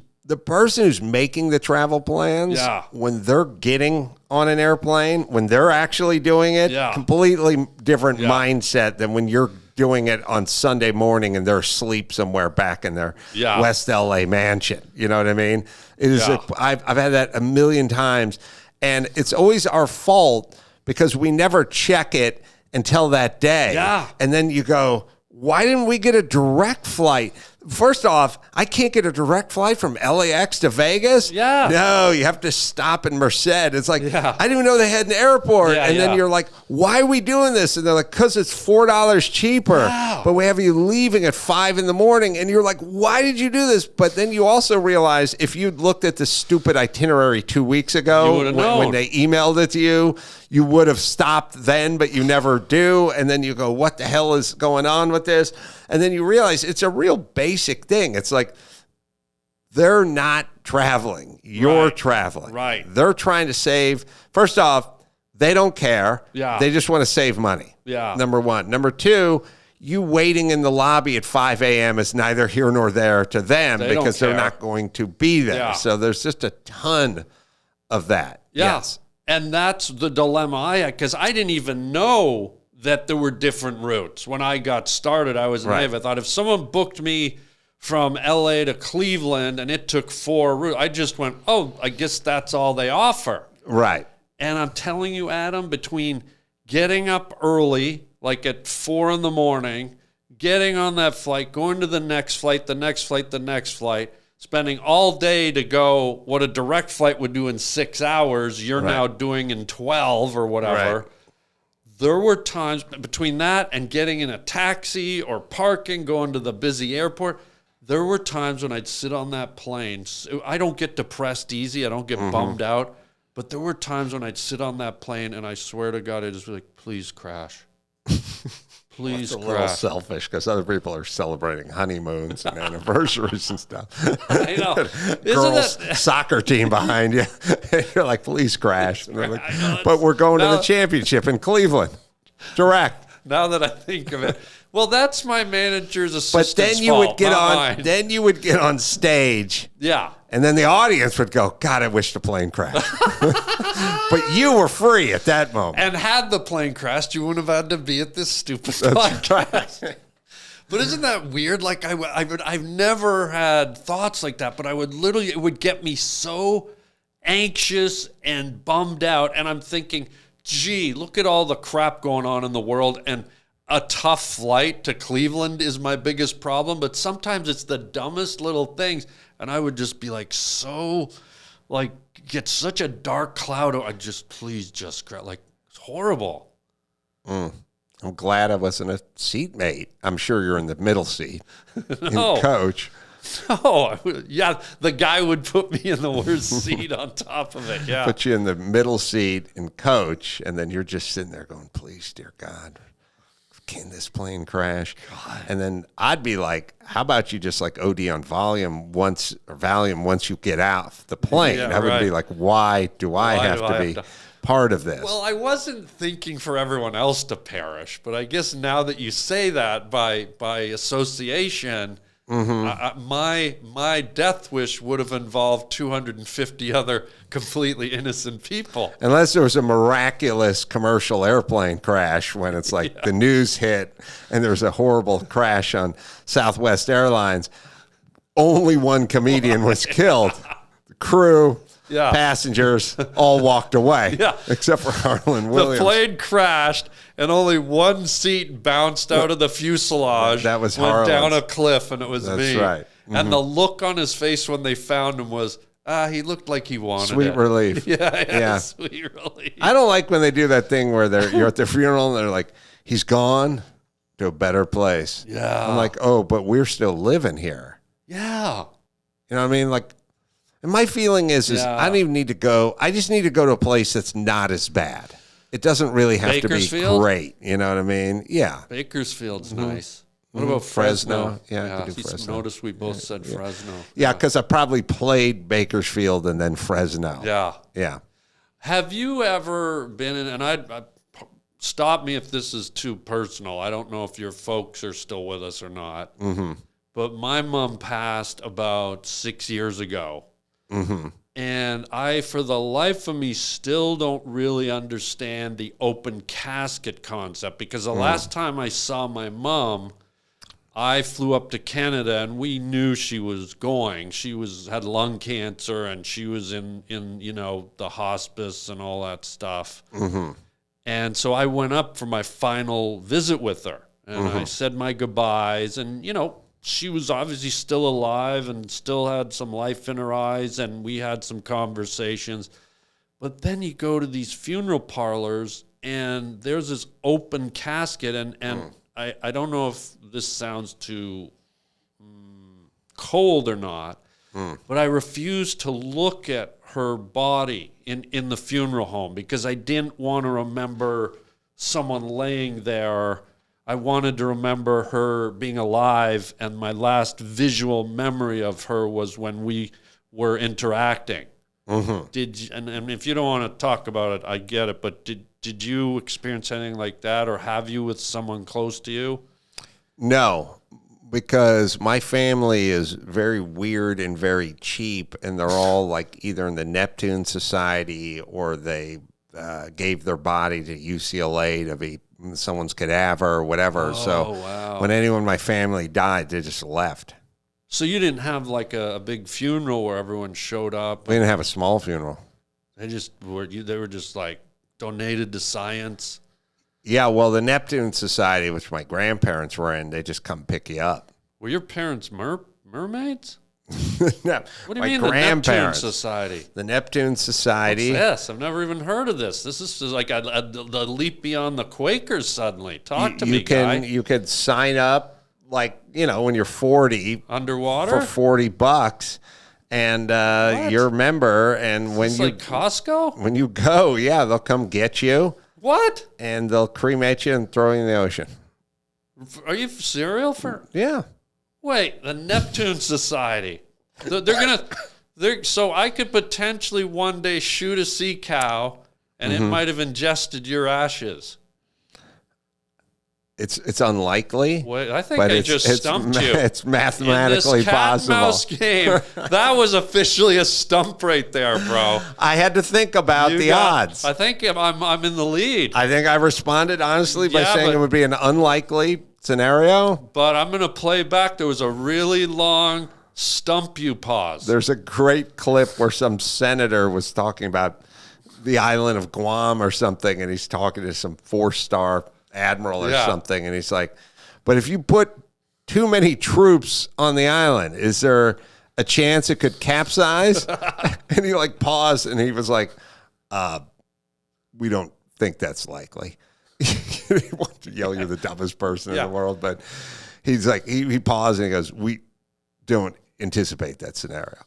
making the travel plans, when they're getting on an airplane, when they're actually doing it, completely different mindset than when you're doing it on Sunday morning and they're asleep somewhere back in their West LA mansion. You know what I mean? It is. I've had that a million times, and it's always our fault because we never check it until that day. Yeah. And then you go, why didn't we get a direct flight? First off, I can't get a direct flight from LAX to Vegas. Yeah. No, you have to stop in Merced. It's like, I didn't even know they had an airport. And then you're like, why are we doing this? And they're like, because it's $4 cheaper. Wow. But we have you leaving at 5 in the morning. And you're like, why did you do this? But then you also realize if you'd looked at the stupid itinerary 2 weeks ago when they emailed it to you, you would have stopped then, but you never do. And then you go, what the hell is going on with this? And then you realize it's a real basic thing. It's like they're not traveling. You're traveling. Right. They're trying to save. First off, they don't care. Yeah. They just want to save money. Yeah. Number one. Number two, you waiting in the lobby at 5 a.m. is neither here nor there to them because they're not going to be there. Yeah. So there's just a ton of that. Yeah. Yes. And that's the dilemma I had, because I didn't even know that there were different routes. When I got started, I was naive. I thought if someone booked me from LA to Cleveland and it took 4 routes, I just went, oh, I guess that's all they offer. Right. And I'm telling you, Adam, between getting up early, like at 4 a.m, getting on that flight, going to the next flight, the next flight, the next flight, spending all day to go what a direct flight would do in 6 hours, you're now doing in 12 or whatever. Right. There were times between that and getting in a taxi or parking, going to the busy airport, there were times when I'd sit on that plane. I don't get depressed easy. I don't get bummed out. But there were times when I'd sit on that plane and I swear to God, I'd just be like, please crash. Please It's a crash. little selfish because other people are celebrating honeymoons and anniversaries and stuff. I know. Girls Isn't that... soccer team behind you. And you're like, please crash. And they're like, but we're going to the championship in Cleveland. Direct. Now that I think of it. Well, that's my manager's assistant's But then you fault, would get not on. mine. Then you would get on stage. Yeah. And then the audience would go, God, I wish the plane crashed. But you were free at that moment. And had the plane crashed, you wouldn't have had to be at this stupid podcast. But isn't that weird? Like I've never had thoughts like that, but I would literally, it would get me so anxious and bummed out. And I'm thinking, gee, look at all the crap going on in the world. And a tough flight to Cleveland is my biggest problem. But sometimes it's the dumbest little things. And I would just be like, so, like, get such a dark cloud. I just, please just cry. Like, it's horrible. I'm glad I wasn't a seatmate. I'm sure you're in the middle seat. No. In coach. Oh, yeah. The guy would put me in the worst seat on top of it. Yeah. Put you in the middle seat in coach, and then you're just sitting there going, please, dear God, can this plane crash? God. And then I'd be like, how about you just like OD on Valium once you get out the plane? Yeah, I would be like, why do I have to be part of this? Well, I wasn't thinking for everyone else to perish, but I guess now that you say that by association, my death wish would have involved 250 other completely innocent people. Unless there was a miraculous commercial airplane crash when it's like the news hit and there's a horrible crash on Southwest Airlines. Only one comedian was killed. The crew, passengers, all walked away. Yeah. Except for Harland Williams. The plane crashed and only one seat bounced out of the fuselage. That was went Harland's. down a cliff, and it was That's me. right. And the look on his face when they found him was, he looked like he wanted Sweet it. relief. Yeah, sweet relief. I don't like when they do that thing where you're at the funeral and they're like, he's gone to a better place. Yeah. I'm like, oh, but we're still living here. Yeah. You know what I mean? Like, and my feeling is I don't even need to go. I just need to go to a place that's not as bad. It doesn't really have to be Bakersfield? great. You know what I mean? Yeah. Bakersfield's nice. What about Fresno? Yeah, I could do You Fresno. notice we both said Fresno. Yeah, because I probably played Bakersfield and then Fresno. Yeah. Yeah. Have you ever been in, and I stop me if this is too personal. I don't know if your folks are still with us or not. Mm-hmm. But my mom passed about 6 years ago. Mm-hmm. And I, for the life of me, still don't really understand the open casket concept, because the last time I saw my mom, I flew up to Canada and we knew she was going. She had lung cancer and she was in the hospice and all that stuff. Mm-hmm. And so I went up for my final visit with her, and I said my goodbyes, and she was obviously still alive and still had some life in her eyes, and we had some conversations. But then you go to these funeral parlors, and there's this open casket, and I don't know if this sounds too cold or not, but I refused to look at her body in the funeral home because I didn't want to remember someone laying there. I wanted to remember her being alive, and my last visual memory of her was when we were interacting. Mm-hmm. And if you don't want to talk about it, I get it, but did you experience anything like that, or have you with someone close to you? No, because my family is very weird and very cheap, and they're all like either in the Neptune Society or they gave their body to UCLA to be someone's cadaver or whatever. Wow. When anyone in my family died, they just left. So you didn't have like a big funeral where everyone showed up? We didn't have a small funeral. They were just like donated to science? Yeah, well, the Neptune Society, which my grandparents were in, they just come pick you up. Were your parents mermaids? No, What do you my mean the Neptune grandparents. Society? The Neptune Society. Yes, I've never even heard of this. This is like the leap beyond the Quakers suddenly. Talk to me, guy. You could sign up, like, when you're 40 Underwater? for $40, and you're a member. And when It's you like Costco? when you go, yeah, they'll come get you, What? and they'll cremate you and throw you in the ocean. Are you serial for? Yeah. Wait, the Neptune Society. So I could potentially one day shoot a sea cow, and it might have ingested your ashes. It's unlikely. Wait, I think but I it's, just it's stumped ma- you. It's mathematically In this cat possible. and mouse game, that was officially a stump right there, bro. I had to think about the odds. I think I'm in the lead, I think I responded honestly by Yeah, saying but- it would be an unlikely scenario. but I'm going to play back. There was a really long stump you pause. There's a great clip where some senator was talking about the island of Guam or something, and he's talking to some 4-star admiral or Yeah. something, and he's like, but if you put too many troops on the island, is there a chance it could capsize? And he paused, and he was like, we don't think that's likely. He wanted to yell, you're the dumbest person in the world, but he's like, he paused and he goes, we don't anticipate that scenario,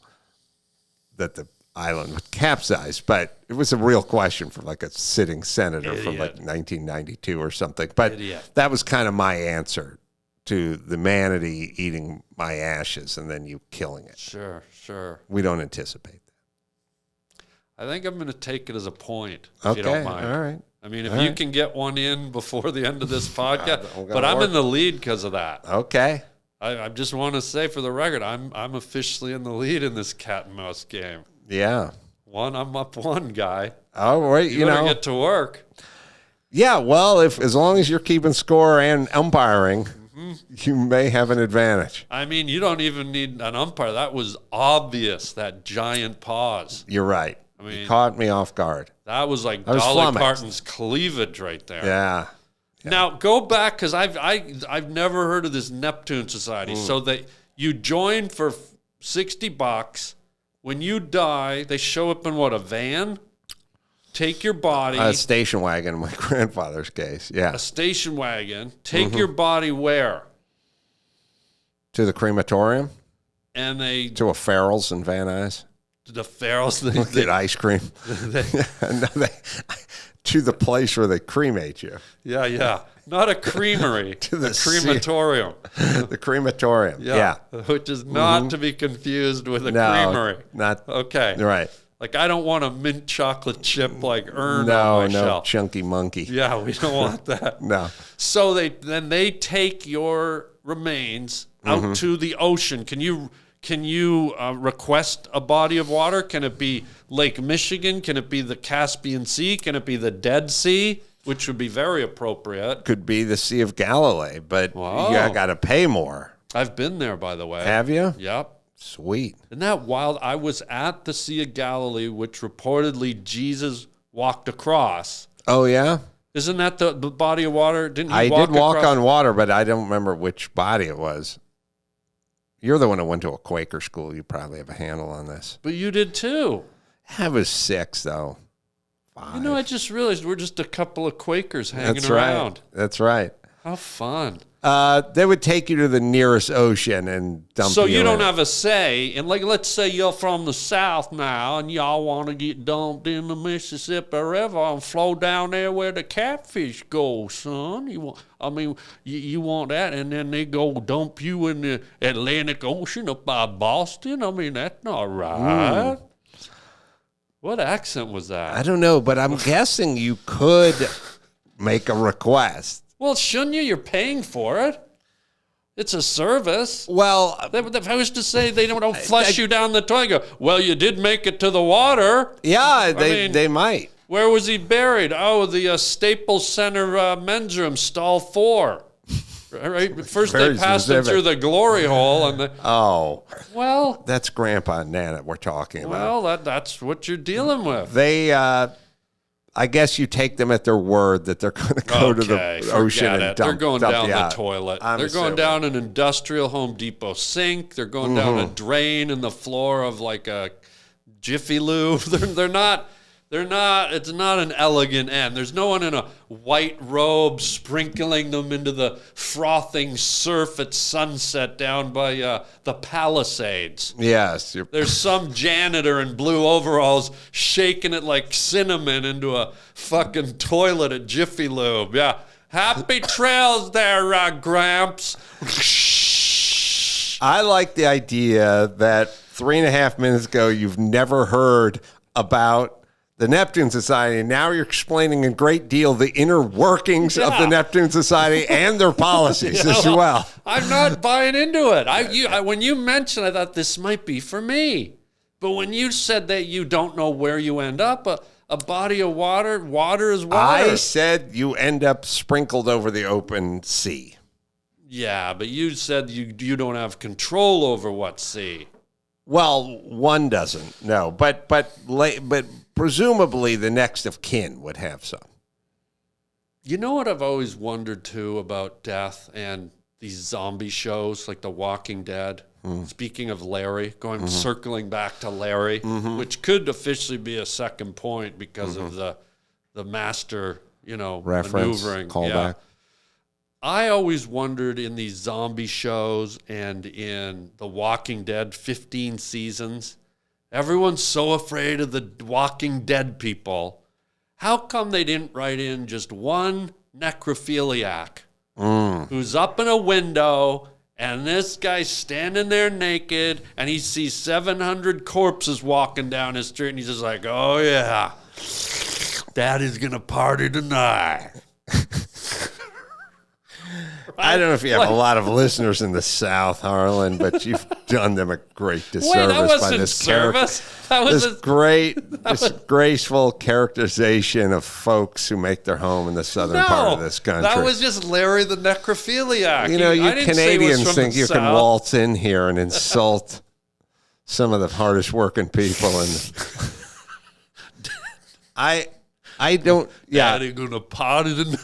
that the island would capsize. But it was a real question for a sitting senator from 1992 or something. But that was kind of my answer to the manatee eating my ashes and then you killing it. Sure. We don't anticipate that. I think I'm going to take it as a point, if you don't mind. All right. I mean, if you can get one in before the end of this podcast, I'm but I'm in the lead because of that. Okay. I just want to say for the record, I'm officially in the lead in this cat and mouse game. Yeah. I'm up one, guy. Oh, wait, You better get to work. Yeah, well, as long as you're keeping score and umpiring, you may have an advantage. I mean, you don't even need an umpire. That was obvious, that giant pause. You're right. I mean, you caught me off guard. That was like was Dolly flummoxed. Parton's cleavage right there. Yeah. Now go back, because I've never heard of this Neptune Society. So that you join for $60. When you die, they show up in a van? Take your body. A station wagon in my grandfather's case. Yeah. A station wagon. Take your body where? To the crematorium. And they To a Farrell's in Van Nuys. the pharaohs. Get ice cream. To the place where they cremate you. Yeah. Not a creamery. the a crematorium. The crematorium. Yeah. Which is not to be confused with a No, creamery. not. Okay. Right. Like, I don't want a mint chocolate chip urn No, on my no, shelf. chunky monkey. Yeah, we don't want that. No. So they take your remains out to the ocean. Can you request a body of water? Can it be Lake Michigan? Can it be the Caspian Sea? Can it be the Dead Sea? Which would be very appropriate. Could be the Sea of Galilee, but Wow. you got to pay more. I've been there, by the way. Have you? Yep. Sweet. Isn't that wild? I was at the Sea of Galilee, which reportedly Jesus walked across. Oh, yeah? Isn't that the body of water? Didn't he I walk did walk across? on water, but I don't remember which body it was. You're the one who went to a Quaker school. You probably have a handle on this. But you did too. I was 6, though. 5. You know, I just realized we're just a couple of Quakers hanging That's around. right. That's right. How fun. They would take you to the nearest ocean and dump you. So you don't in. have a say. And let's say you're from the South now and y'all want to get dumped in the Mississippi River and flow down there where the catfish go, son. You want that, and then they go dump you in the Atlantic Ocean up by Boston? I mean, that's not right. What accent was that? I don't know, but I'm guessing you could make a request. Well, shouldn't you? You're paying for it. It's a service. Well, If I was to say they don't flush you down the toilet, go, well, you did make it to the water. yeah, mean- they might. Where was he buried? Oh, the Staples Center men's room, stall 4. Right? First Very they passed him specific. through the glory hole, and Oh, well, that's Grandpa and Nana we're talking about. that's what you're dealing with. They, I guess you take them at their word that they're going to go to the ocean and dump. They're going down the toilet. They're assuming. going down an industrial Home Depot sink. They're going down a drain in the floor of like a Jiffy Lube. They're not. It's not an elegant end. There's no one in a white robe sprinkling them into the frothing surf at sunset down by the Palisades. Yes. There's some janitor in blue overalls shaking it like cinnamon into a fucking toilet at Jiffy Lube. Yeah. Happy trails there, Gramps. I like the idea that 3.5 minutes ago you've never heard about the Neptune Society. Now you're explaining in great deal the inner workings of the Neptune Society and their policies as well. I'm not buying into it. When you mentioned, I thought this might be for me. But when you said that you don't know where you end up, a body of water is water. I said you end up sprinkled over the open sea. Yeah, but you said you don't have control over what sea. Well, one doesn't, no. But presumably the next of kin would have some. You know what I've always wondered, too, about death and these zombie shows like The Walking Dead? Speaking of Larry, circling back to Larry, which could officially be a second point because of the master, reference, maneuvering. Callback. I always wondered in these zombie shows and in The Walking Dead 15 seasons, everyone's so afraid of the Walking Dead people. How come they didn't write in just one necrophiliac who's up in a window and this guy's standing there naked and he sees 700 corpses walking down his street and he's just like, oh yeah, Daddy's going to party tonight. I don't know if you have a lot of listeners in the South, Harland, but you've done them a great disservice by this this graceful characterization of folks who make their home in the southern part of this country. That was just Larry the necrophiliac. You Canadians think you can waltz in here and insult some of the hardest working people, and I don't. Yeah, Daddy gonna party tonight.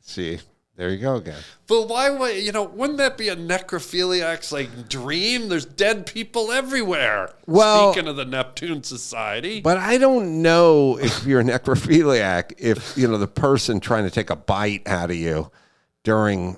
See. There you go again. But why would, wouldn't that be a necrophiliac's dream? There's dead people everywhere. Well, speaking of the Neptune Society. But I don't know if you're a necrophiliac, if, the person trying to take a bite out of you during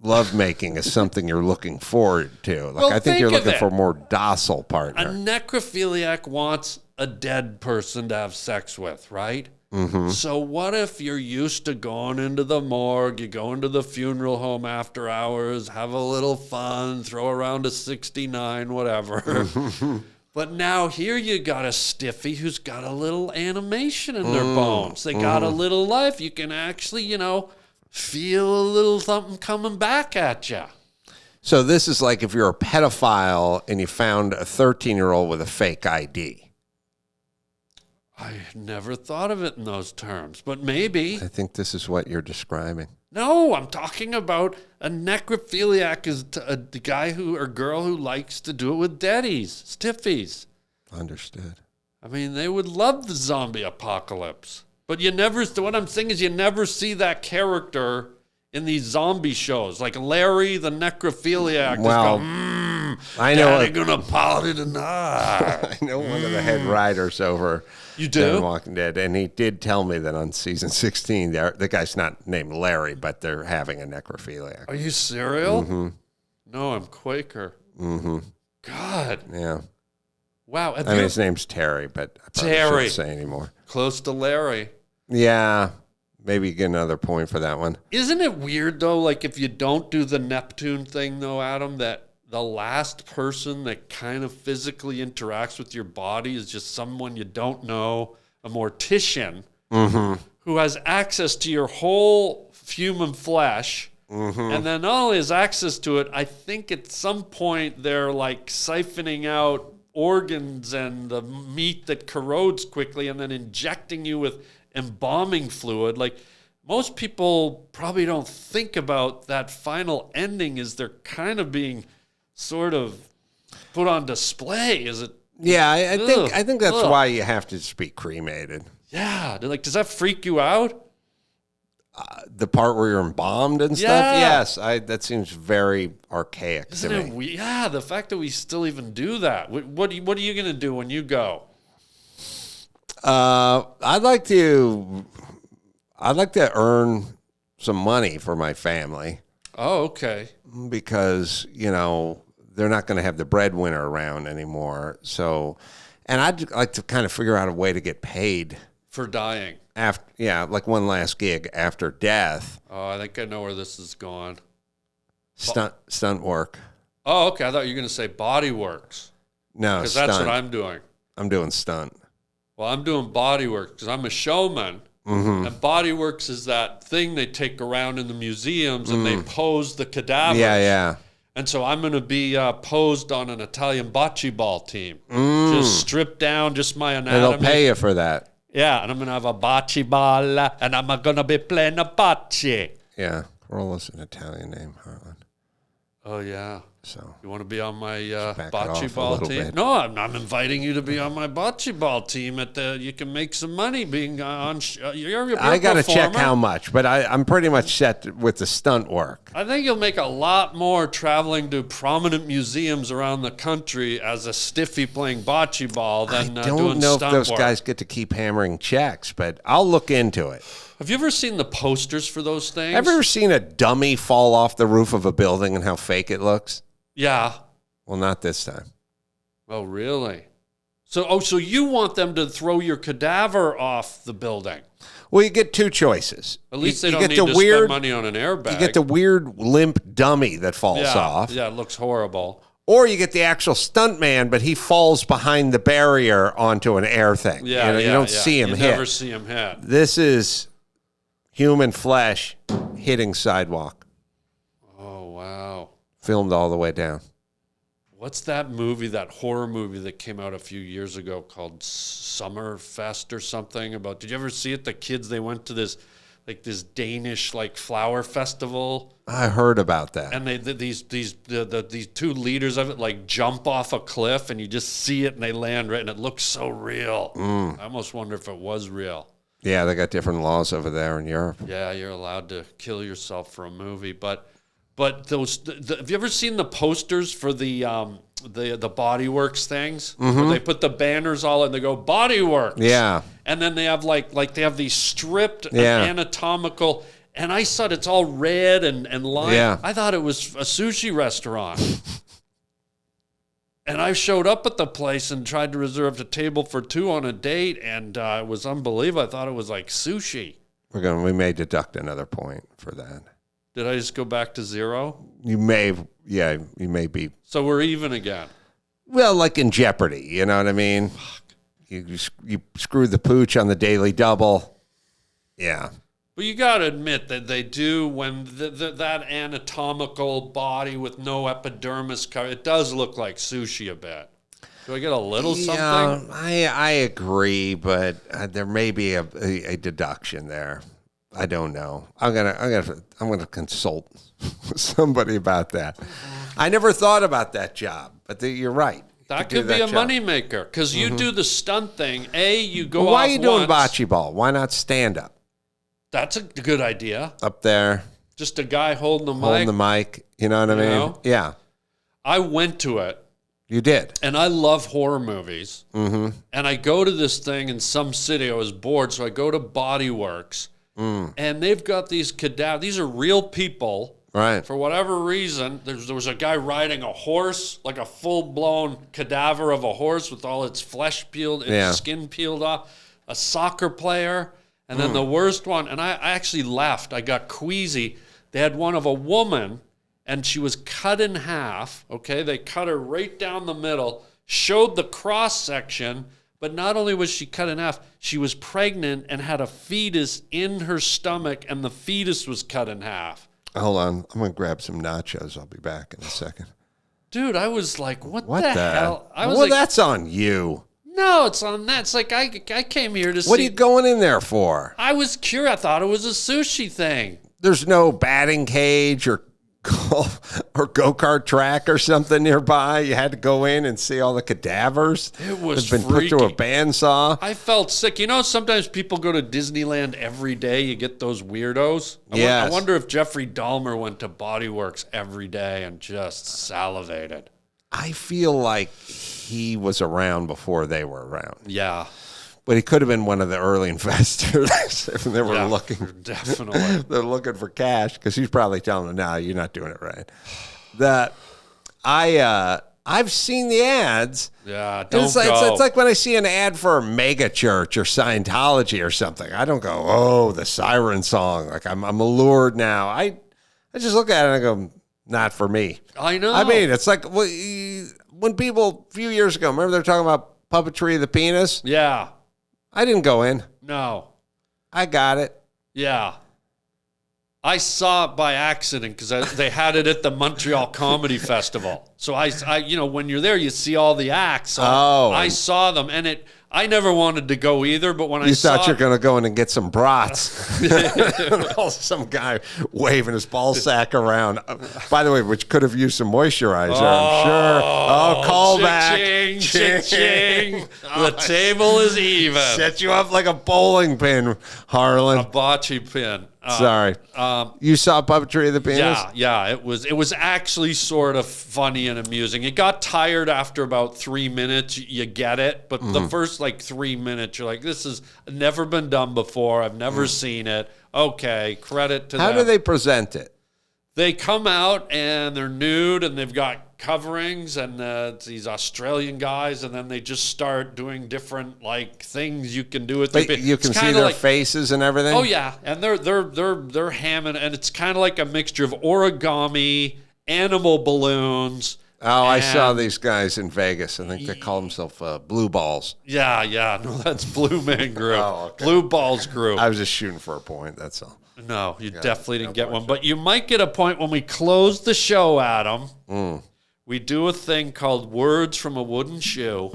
lovemaking is something you're looking forward to. I think you're looking for a more docile partner. A necrophiliac wants a dead person to have sex with, right? Mm-hmm. So what if you're used to going into the morgue, you go into the funeral home after hours, have a little fun, throw around a 69, whatever. But now here you got a stiffy who's got a little animation in their bones. They got a little life. You can actually, feel a little something coming back at you. So this is like if you're a pedophile and you found a 13-year-old with a fake ID. I never thought of it in those terms, but maybe. I think this is what you're describing. No, I'm talking about a necrophiliac is the guy or girl who likes to do it with daddies, stiffies. Understood. I mean, they would love the zombie apocalypse. But what I'm saying is you never see that character in these zombie shows. Like Larry the necrophiliac. Well, I know. Daddy gonna party tonight. I know one of the head writers over You do? Walking Dead, and he did tell me that on season 16, the guy's not named Larry, but they're having a necrophiliac. Are you serial? Mm-hmm. No, I'm Quaker. Mm-hmm. God. Yeah. Wow. His name's Terry, but I probably shouldn't say anymore. Close to Larry. Yeah. Maybe you get another point for that one. Isn't it weird, though, if you don't do the Neptune thing, though, Adam, that the last person that kind of physically interacts with your body is just someone you don't know, a mortician, who has access to your whole human flesh. And then not only has access to it, I think at some point they're siphoning out organs and the meat that corrodes quickly and then injecting you with embalming fluid. Most people probably don't think about that final ending as they're kind of being sort of put on display. Is it? Yeah, I think that's why you have to just be cremated. Yeah. Does that freak you out? The part where you're embalmed and stuff? Yeah. Yes. That seems very archaic Isn't to it me. weird? Yeah, the fact that we still even do that. What are you going to do when you go? I'd like to earn some money for my family Oh, okay. because, they're not going to have the breadwinner around anymore. So, and I'd like to kind of figure out a way to get paid For dying. after, like one last gig after death. Oh, I think I know where this is going. Stunt work. Oh, okay. I thought you were going to say Body Works. No, Because stunt. that's what I'm doing. I'm doing stunt. Well, I'm doing Body Works because I'm a showman. Mm-hmm. And Body Works is that thing they take around in the museums and they pose the cadavers. Yeah. And so I'm going to be posed on an Italian bocce ball team. Just stripped down, just my And anatomy. they'll pay you for that. Yeah, and I'm going to have a bocce ball, and I'm going to be playing a bocce. Yeah. Carolla's an Italian name, Harland. Oh, yeah. So You want to be on my back it off bocce a ball little team? bit. No, I'm inviting you to be on my bocce ball team. You can make some money being on. You're I got to check performer. how much, but I'm pretty much set with the stunt work. I think you'll make a lot more traveling to prominent museums around the country as a stiffy playing bocce ball than I doing don't know if stunt those work. guys get to keep hammering checks, but I'll look into it. Have you ever seen the posters for those things? Ever seen a dummy fall off the roof of a building and how fake it looks? Yeah. Well, not this time. Oh, really? So you want them to throw your cadaver off the building? Well, you get two choices. At least you they don't get need the to weird, spend money on an airbag. You get the weird limp dummy that falls off. Yeah, it looks horrible. Or you get the actual stunt man, but he falls behind the barrier onto an air thing. Yeah, you don't see him you hit. never see him hit. This is human flesh hitting sidewalk, Oh, wow. filmed all the way down. What's that movie, that horror movie that came out a few years ago called Summerfest or something? Did you ever see it? The kids, they went to this Danish flower festival, I heard about that. and these two leaders of it jump off a cliff, and you just see it, and they land right, and it looks so real. I almost wonder if it was real. Yeah, they got different laws over there in Europe. Yeah, you're allowed to kill yourself for a movie, but have you ever seen the posters for the Body Works things? Where they put the banners all and they go Body Works. Yeah. And then they have they have these stripped Yeah. anatomical, and I saw it's all red and lime. Yeah. I thought it was a sushi restaurant. And I showed up at the place and tried to reserve a table for two on a date, and it was unbelievable. I thought it was like sushi. We may deduct another point for that. Did I just go back to zero? You may be. So we're even again. Well, like in Jeopardy, you know what I mean? You screw the pooch on the daily double. Yeah. But you got to admit that they do, when that anatomical body with no epidermis cover, it does look like sushi a bit. Do I get a little something? I agree, but there may be a deduction there. I don't know. I'm gonna consult somebody about that. I never thought about that job, but you're right. That could be a moneymaker, because you do the stunt thing. You go Why off are you doing once. bocce ball? Why not stand up? That's a good idea. Up there, Just a guy holding the holding mic. the mic. You know what I mean? know? Yeah, I went to it, you did. and I love horror movies. Mm-hmm. And I go to this thing in some city. I was bored, so I go to Body Works. And they've got these cadavers. These are real people. Right. For whatever reason, there was a guy riding a horse, like a full-blown cadaver of a horse with all its flesh peeled, its skin peeled off. A soccer player. And then the worst one, and I actually left. I got queasy. They had one of a woman, and she was cut in half. Okay, they cut her right down the middle, showed the cross-section. But not only was she cut in half, she was pregnant and had a fetus in her stomach, and the fetus was cut in half. Hold on. I'm going to grab some nachos. I'll be back in a second. Dude, I was like, what What the hell? I was well, like, that's on you. no, it's on that. It's like I came here to see. What are you going in there for? I was curious. I thought it was a sushi thing. There's no batting cage or go-kart track or something nearby. You had to go in and see all the cadavers. It was that had been put through a bandsaw. I felt sick. You know, sometimes people go to Disneyland every day. You get those weirdos. Yes. I wonder if Jeffrey Dahmer went to Body Works every day and just salivated. I feel like he was around before they were around. Yeah. But he could have been one of the early investors if they were looking. Definitely. They're looking for cash because he's probably telling them, no, you're not doing it right. I've seen the ads. Yeah, don't it's go. like when I see an ad for a mega church or Scientology or something. I don't go, oh, the siren song. Like I'm allured now. I just look at it and I go, not for me. I know. I mean, it's like when people a few years ago, remember they were talking about puppetry of the penis? Yeah. I didn't go in. No. I got it. Yeah. I saw it by accident because they had it at the Montreal Comedy Festival. So I, when you're there, you see all the acts. So I saw them, and I never wanted to go either. But when I saw, you thought you're going to go in and get some brats. Some guy waving his ball sack around. By the way, which could have used some moisturizer, I'm sure. Oh, callback. Ching. The table is even. Set you up like a bowling pin, Harland. A bocce pin. Sorry. You saw Puppetry of the Penis? Yeah. It was actually sort of funny and amusing. It got tired after about 3 minutes. You get it. But the first 3 minutes, you're like, this has never been done before. I've never seen it. Okay, credit to them. How do they present it? They come out and they're nude and they've got coverings and it's these Australian guys, and then they just start doing different things you can do with their. You can see their faces and everything. Oh yeah, and they're hamming, and it's kind of like a mixture of origami, animal balloons. Oh, I saw these guys in Vegas. I think they call themselves Blue Balls. Yeah. No, that's Blue Man Group. Oh, okay. Blue Balls Group. I was just shooting for a point. That's all. No, you definitely didn't get one. But you might get a point when we close the show, Adam. We do a thing called Words from a Wooden Shoe.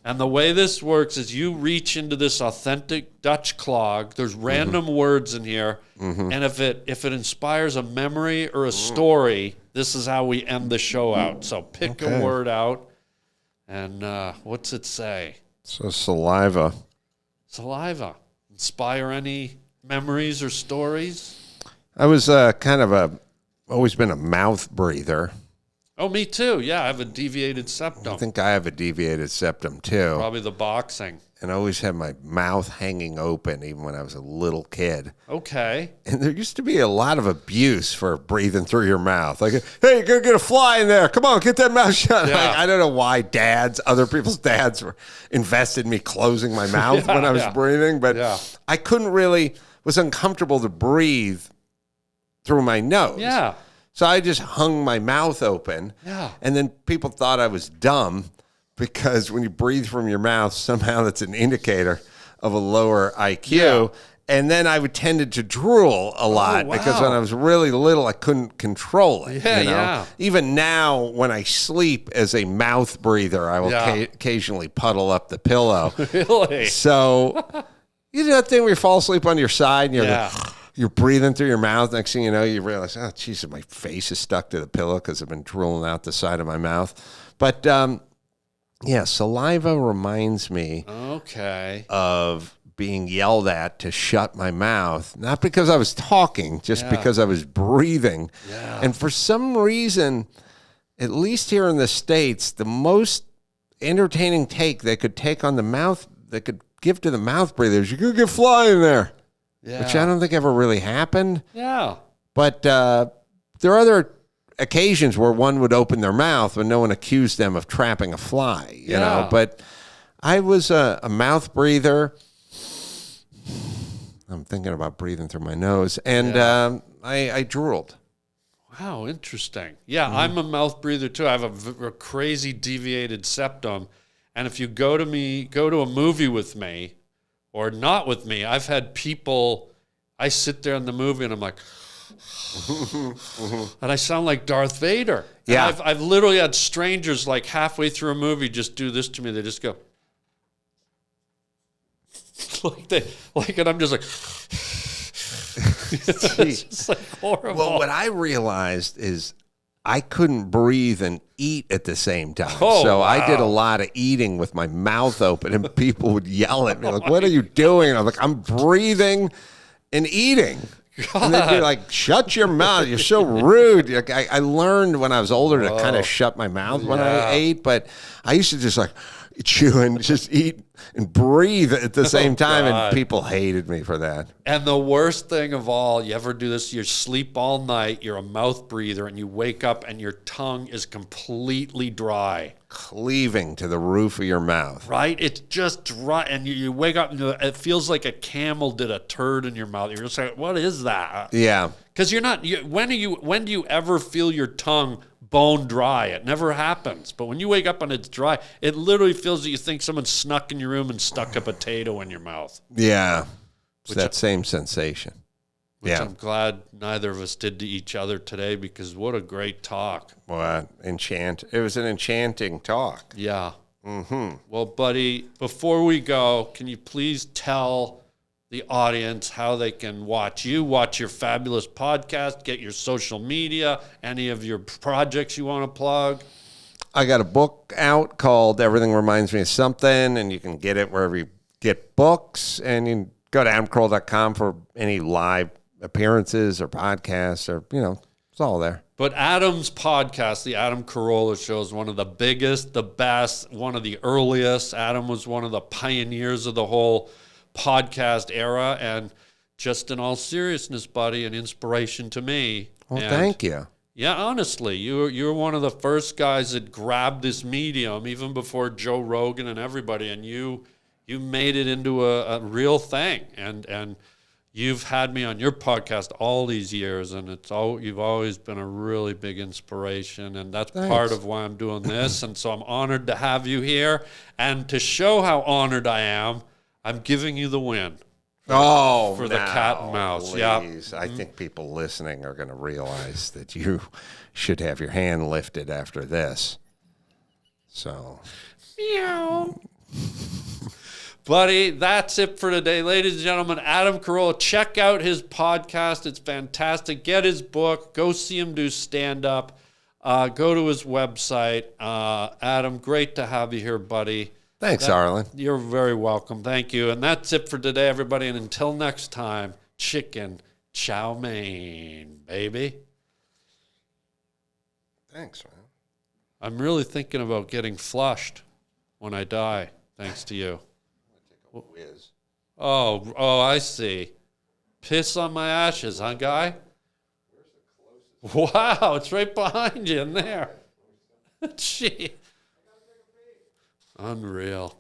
And the way this works is you reach into this authentic Dutch clog. There's random words in here. And if it inspires a memory or a story, this is how we end the show out. So pick a word out. And what's it say? So saliva. Saliva. Inspire any memories or stories? I was always been a mouth breather. Oh, me too. Yeah, I have a deviated septum. I think I have a deviated septum too. Probably the boxing. And I always had my mouth hanging open even when I was a little kid. Okay. And there used to be a lot of abuse for breathing through your mouth. Like, hey, you're going to get a fly in there. Come on, get that mouth shut. Yeah. I don't know why other people's dads invested in me closing my mouth when I was breathing. But I was uncomfortable to breathe through my nose. Yeah. So I just hung my mouth open. Yeah. And then people thought I was dumb because when you breathe from your mouth, somehow that's an indicator of a lower IQ. Yeah. And then I tended to drool a lot because when I was really little, I couldn't control it. Yeah. Even now, when I sleep as a mouth breather, I will occasionally puddle up the pillow. Really? So you do that thing where you fall asleep on your side and you're breathing through your mouth. Next thing you know, you realize, oh, Jesus, my face is stuck to the pillow because I've been drooling out the side of my mouth. But, saliva reminds me of being yelled at to shut my mouth. Not because I was talking, just because I was breathing. Yeah. And for some reason, at least here in the States, the most entertaining take they could take on the mouth, they could give to the mouth breathers, you're going to get fly in there. Yeah. Which I don't think ever really happened. Yeah. But there are other occasions where one would open their mouth when no one accused them of trapping a fly, you know. But I was a mouth breather. I'm thinking about breathing through my nose. And I drooled. Wow, interesting. Yeah, I'm a mouth breather too. I have a crazy deviated septum. And if you go to a movie with me, or not with me, I've had people, I sit there in the movie and I'm like, and I sound like Darth Vader. Yeah. And I've literally had strangers halfway through a movie just do this to me. They just go, and I'm just like, It's just like horrible. Well, what I realized is I couldn't breathe and eat at the same time. Oh, so wow. I did a lot of eating with my mouth open, and people would yell at me, like, what are you doing? And I'm like, I'm breathing and eating. And they'd be like, shut your mouth. You're so rude. Like, I learned when I was older to kind of shut my mouth when I ate, but I used to just like chew and just eat and breathe at the same time, and people hated me for that. And the worst thing of all, you ever do this? You sleep all night, you're a mouth breather, and you wake up and your tongue is completely dry. Cleaving to the roof of your mouth. Right? It's just dry. And you wake up and it feels like a camel did a turd in your mouth. You're just like, what is that? Yeah. Because you're not, when do you ever feel your tongue bone dry? It never happens. But when you wake up and it's dry, it literally feels that you think someone snuck in your room and stuck a potato in your mouth. Yeah. It's that same sensation. Which I'm glad neither of us did to each other today, because what a great talk. What? It was an enchanting talk. Yeah. Mm-hmm. Well, buddy, before we go, can you please tell the audience how they can watch you, watch your fabulous podcast, get your social media, any of your projects you want to plug? I got a book out called Everything Reminds Me of Something, and you can get it wherever you get books. And you can go to adamcarolla.com for any live appearances or podcasts, or, it's all there. But Adam's podcast, the Adam Carolla Show, is one of the biggest, the best, one of the earliest. Adam was one of the pioneers of the whole podcast era, and just in all seriousness, buddy, an inspiration to me. Well, thank you. Yeah, honestly, you're one of the first guys that grabbed this medium, even before Joe Rogan and everybody, and you made it into a real thing, and you've had me on your podcast all these years, and you've always been a really big inspiration, and that's part of why I'm doing this. And so I'm honored to have you here, and to show how honored I am, I'm giving you the win. For the cat and mouse. Please. Yeah. I think people listening are going to realize that you should have your hand lifted after this. So. Meow. Buddy, that's it for today. Ladies and gentlemen, Adam Carolla, check out his podcast. It's fantastic. Get his book. Go see him do stand-up. Go to his website. Adam, great to have you here, buddy. Thanks, Harland. You're very welcome. Thank you. And that's it for today, everybody. And until next time, chicken chow mein, baby. Thanks, man. I'm really thinking about getting flushed when I die, thanks to you. Whiz. Oh, I see. Piss on my ashes, huh, guy? Wow, it's right behind you in there. Gee. Unreal.